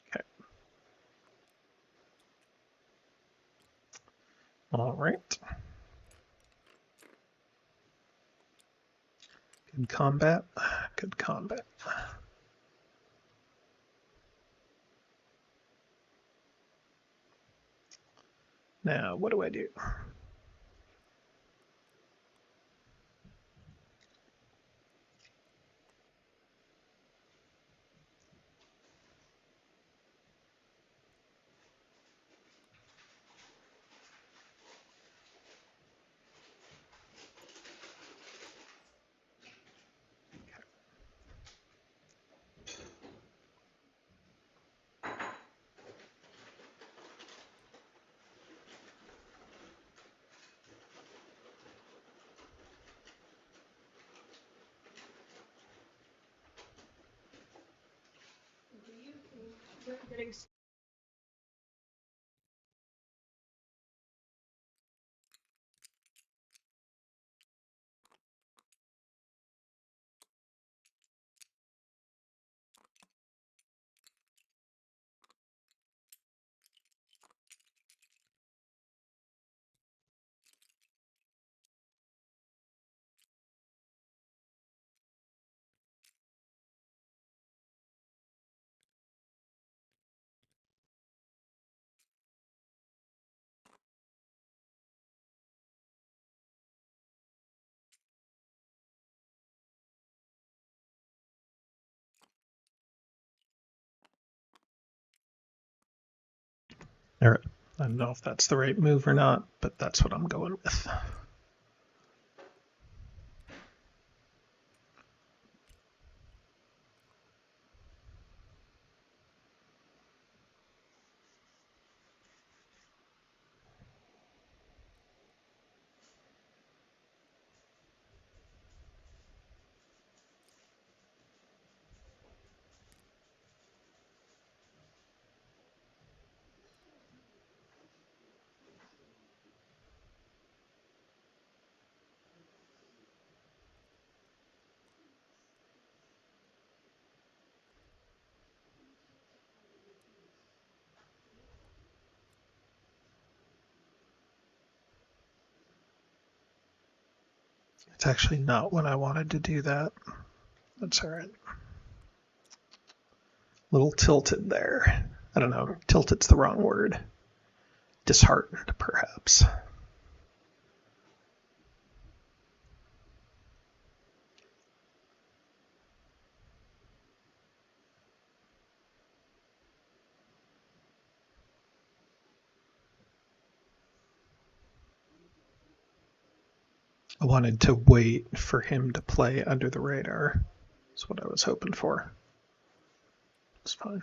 Okay. All right. Good combat. Good combat. Now, what do I do? All right. I don't know if that's the right move or not, but that's what I'm going with. It's actually not when I wanted to do that. That's all right. A little tilted there. I don't know. Tilted's the wrong word. Disheartened, perhaps. I wanted to wait for him to play under the radar. That's what I was hoping for. It's fine.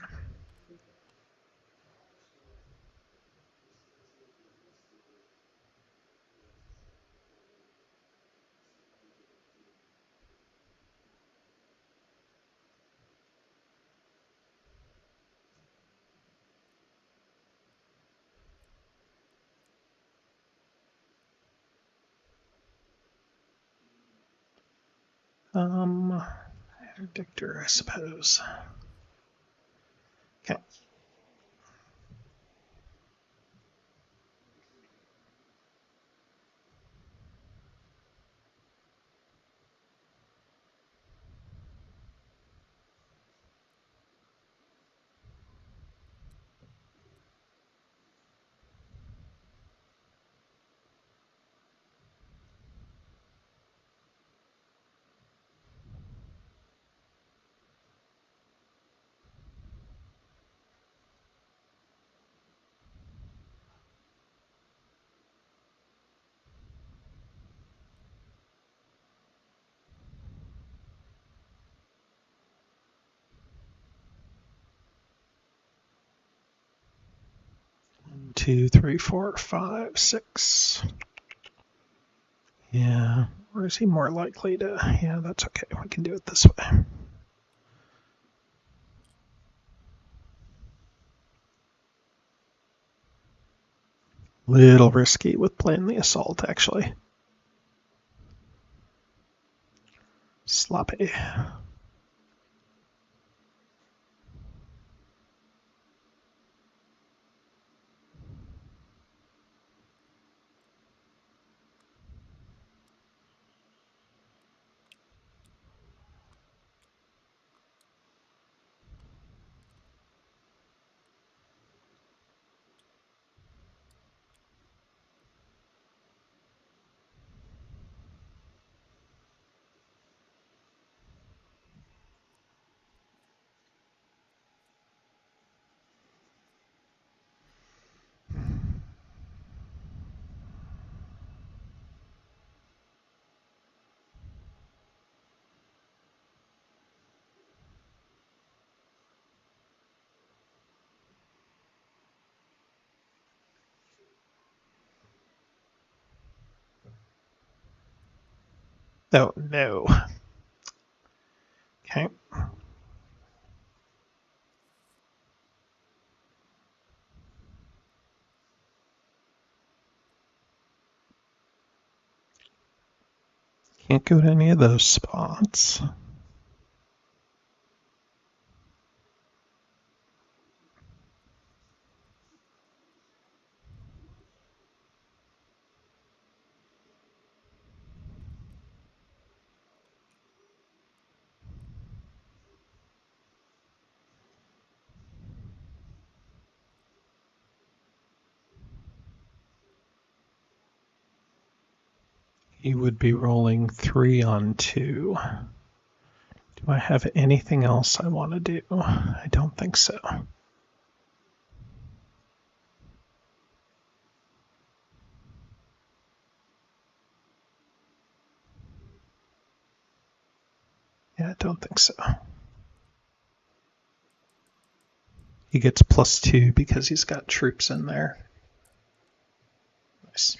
Interdictor, I suppose. Okay. 2, 3, 4, 5, 6. Yeah, or is he more likely to? Yeah, that's okay. We can do it this way. Little risky with playing the assault, actually. Sloppy. Oh, no. Okay. Can't go to any of those spots. He would be rolling 3 on 2. Do I have anything else I want to do? I don't think so. Yeah, I don't think so. He gets +2 because he's got troops in there. Nice.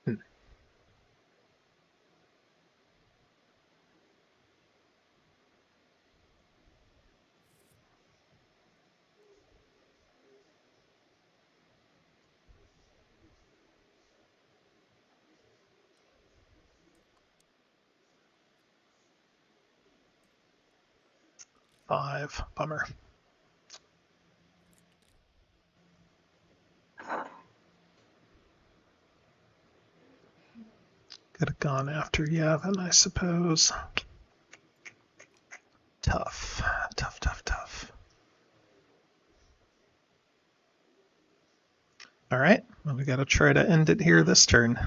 Hmm. Five. Bummer. Could have gone after Yavin, I suppose. Tough. Tough, tough, tough. All right. Well, we got to try to end it here this turn.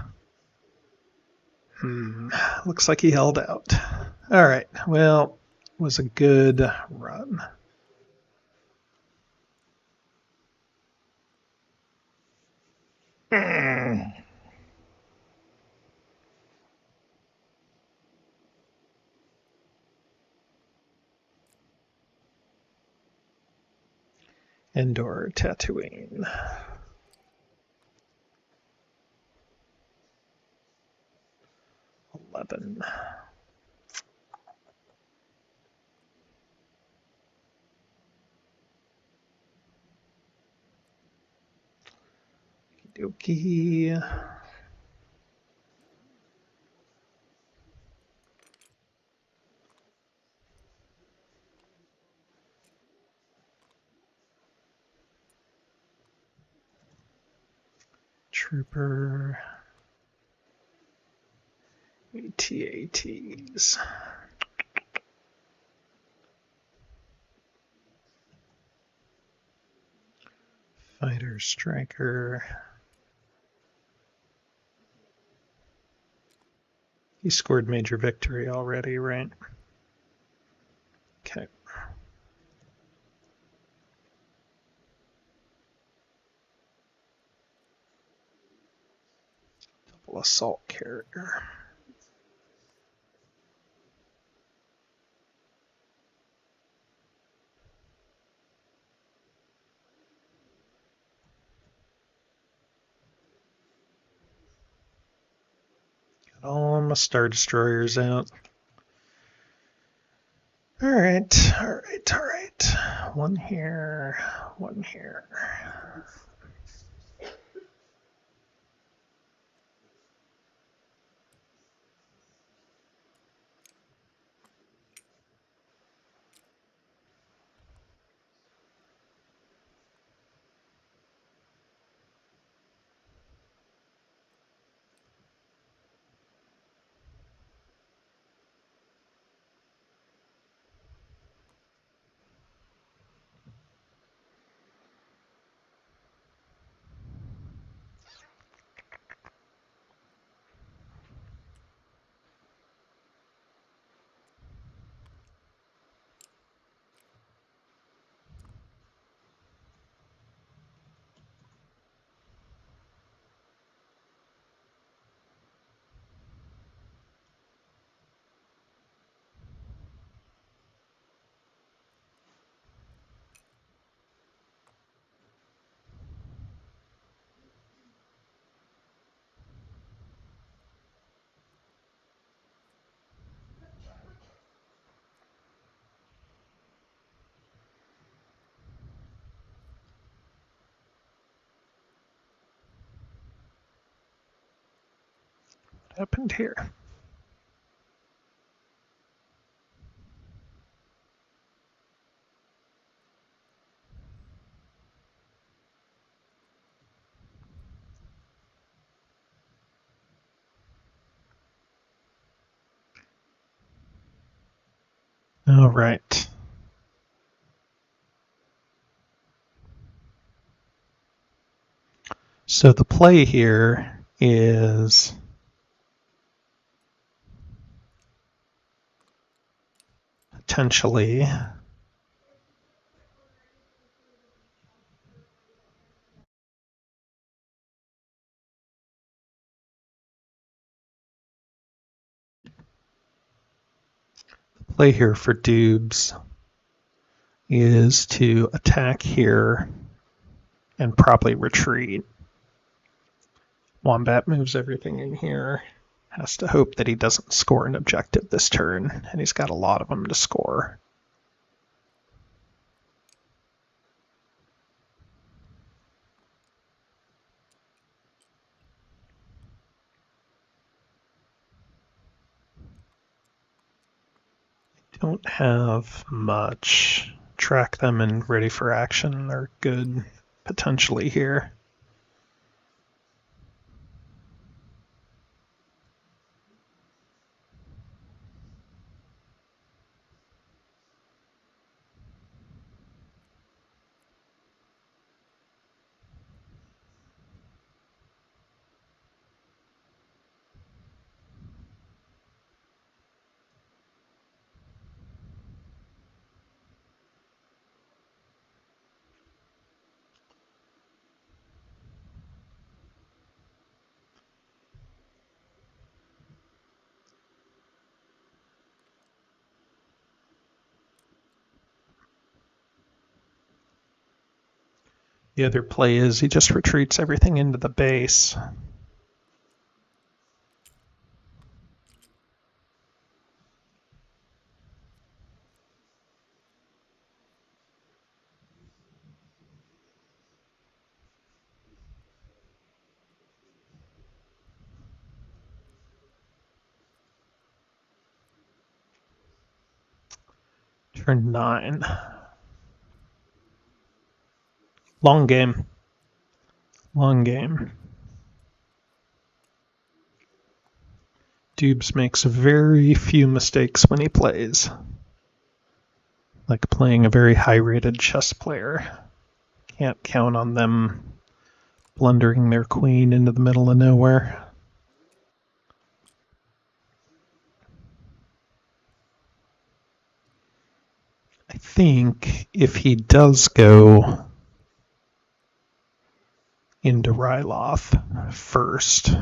Looks like he held out. All right. Well, it was a good run. Endor Tatooine. 11. Okey-dokey. Trooper. AT-ATs. Fighter Striker. He scored major victory already, right? Okay. Naval assault carrier. Got all my Star Destroyers out. Alright. One here, one here. What happened here? All right. So the play here is potentially play here for Doobs is to attack here and probably retreat. Wombat moves everything in here. Has to hope that he doesn't score an objective this turn, and he's got a lot of them to score. Don't have much. Track them and ready for action are good potentially here. The other play is he just retreats everything into the base. Turn 9. Long game. Long game. Doobs makes very few mistakes when he plays. Like playing a very high-rated chess player. Can't count on them blundering their queen into the middle of nowhere. I think if he does go into Ryloth first,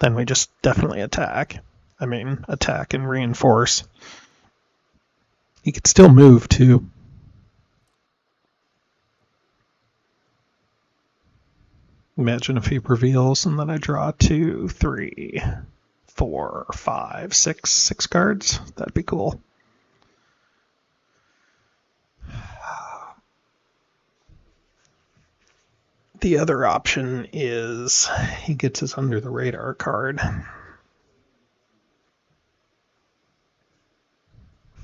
then we just definitely attack. I mean, attack and reinforce. He could still move, too. Imagine if he reveals and then I draw 2, 3, 4, 5, 6 cards. That'd be cool. The other option is he gets his under the radar card.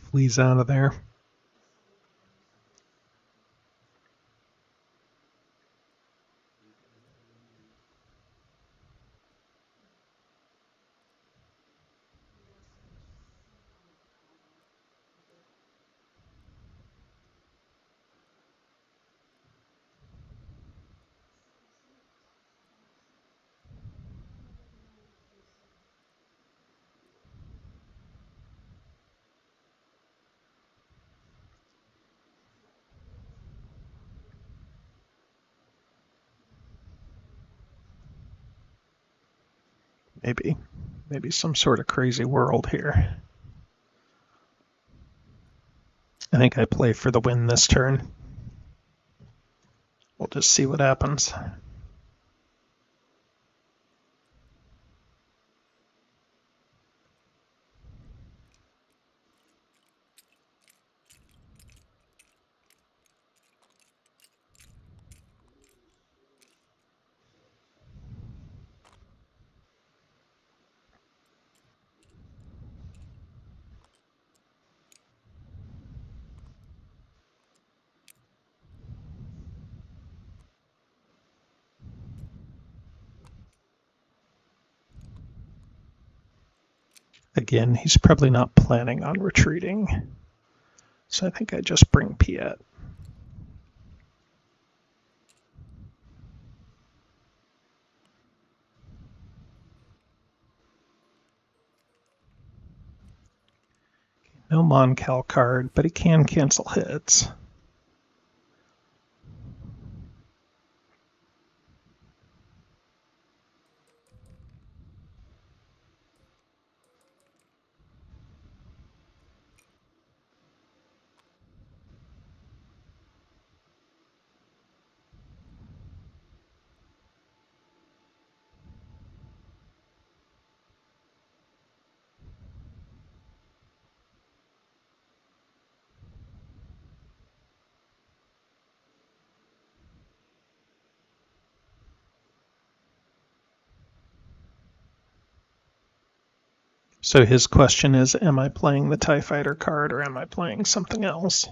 Flees out of there. Maybe some sort of crazy world here. I think I play for the win this turn. We'll just see what happens. Again, he's probably not planning on retreating. So I think I just bring Piet. No Moncal card, but he can cancel hits. So his question is, am I playing the TIE Fighter card or am I playing something else?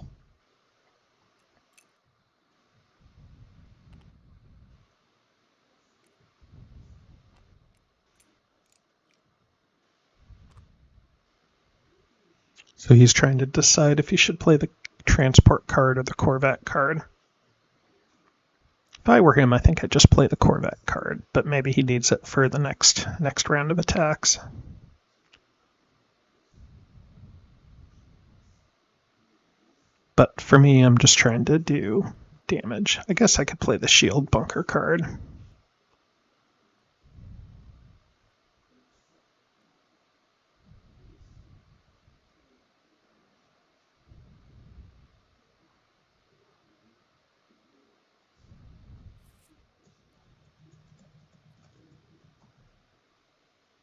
So he's trying to decide if he should play the transport card or the Corvette card. If I were him, I think I'd just play the Corvette card, but maybe he needs it for the next round of attacks. But for me, I'm just trying to do damage. I guess I could play the shield bunker card.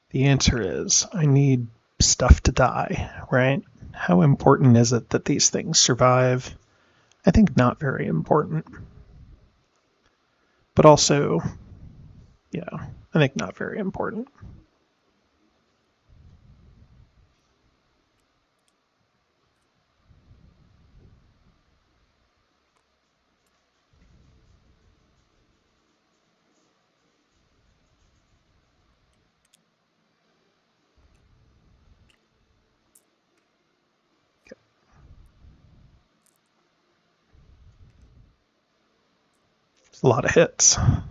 The answer is I need stuff to die, right? How important is it that these things survive? I think not very important. But also, yeah, I think not very important. It's a lot of hits. I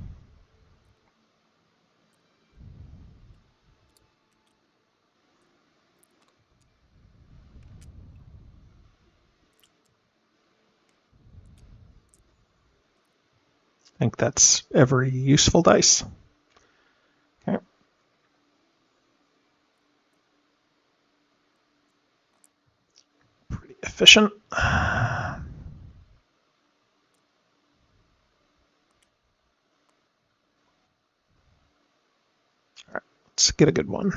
think that's every useful dice. Okay. efficient. All right, let's get a good one.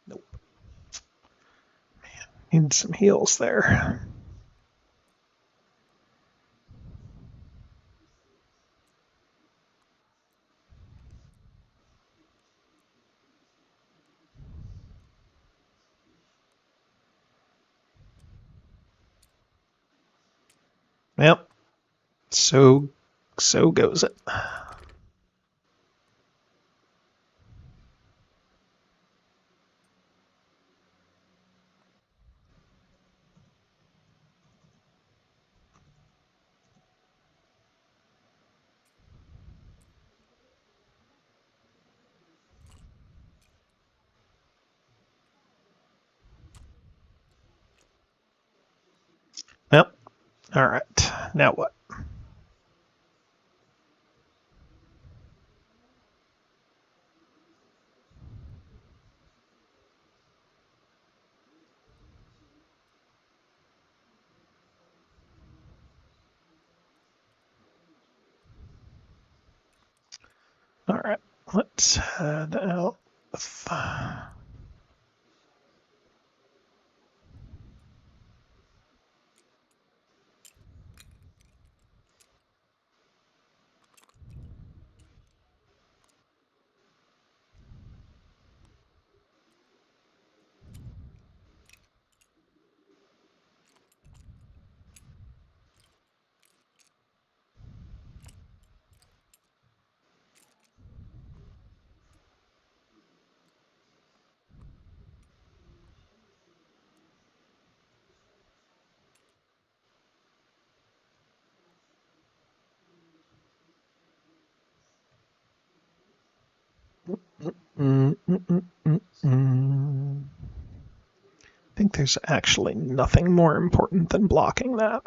Nope. Man, need some heals there. Yep. So goes it. Yep. All right. Now what? All right. Let's head out. I think there's actually nothing more important than blocking that.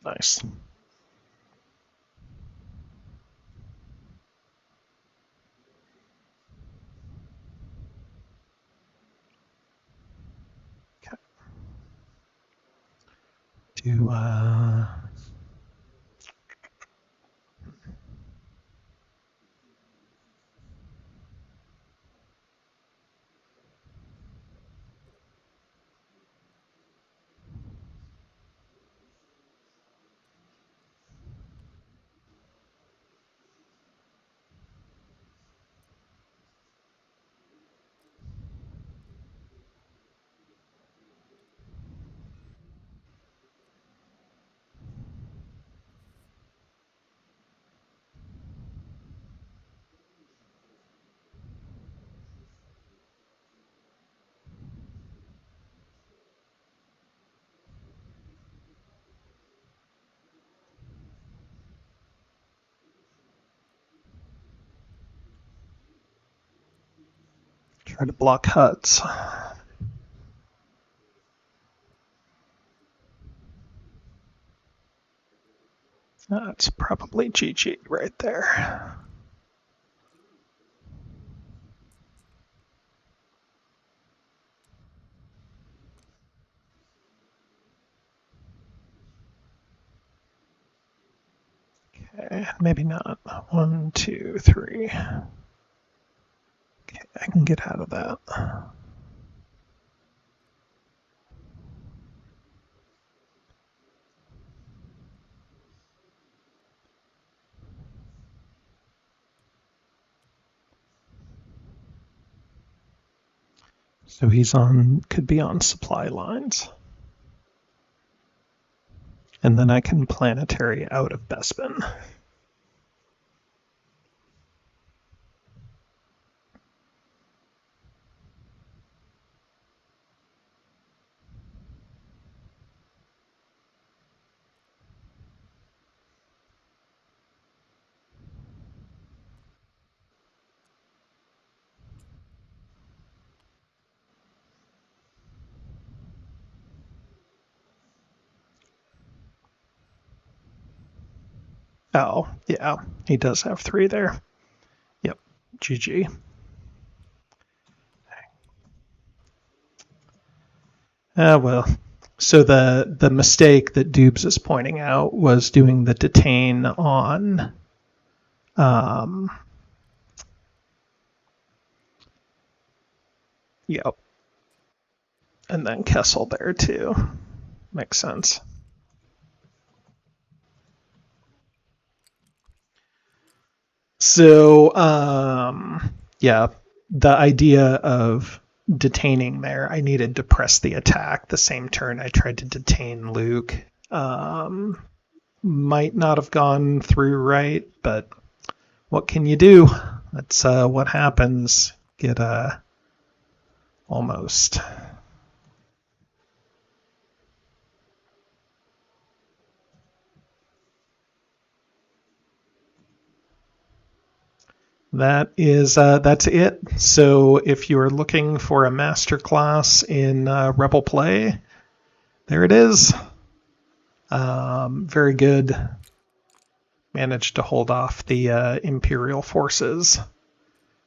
Nice. Okay. Try to block huts. That's probably GG right there. Okay, maybe not. 1, 2, 3. Okay, I can get out of that. So he's on, could be on supply lines. And then I can planetary out of Bespin. Oh, yeah, he does have 3 there. Yep, GG. Well, so the mistake that Doobs is pointing out was doing the detain on yep, and then Kessel there too. Makes sense. So yeah, the idea of detaining there, I needed to press the attack the same turn I tried to detain Luke. Might not have gone through right, but what can you do? That's what happens. Get almost. That's it. So if you're looking for a masterclass in Rebel play, there it is. Very good. Managed to hold off the Imperial forces.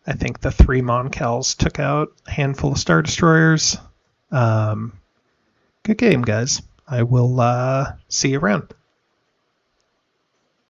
I think the 3 Monkels took out a handful of Star Destroyers. Good game, guys. I will see you around.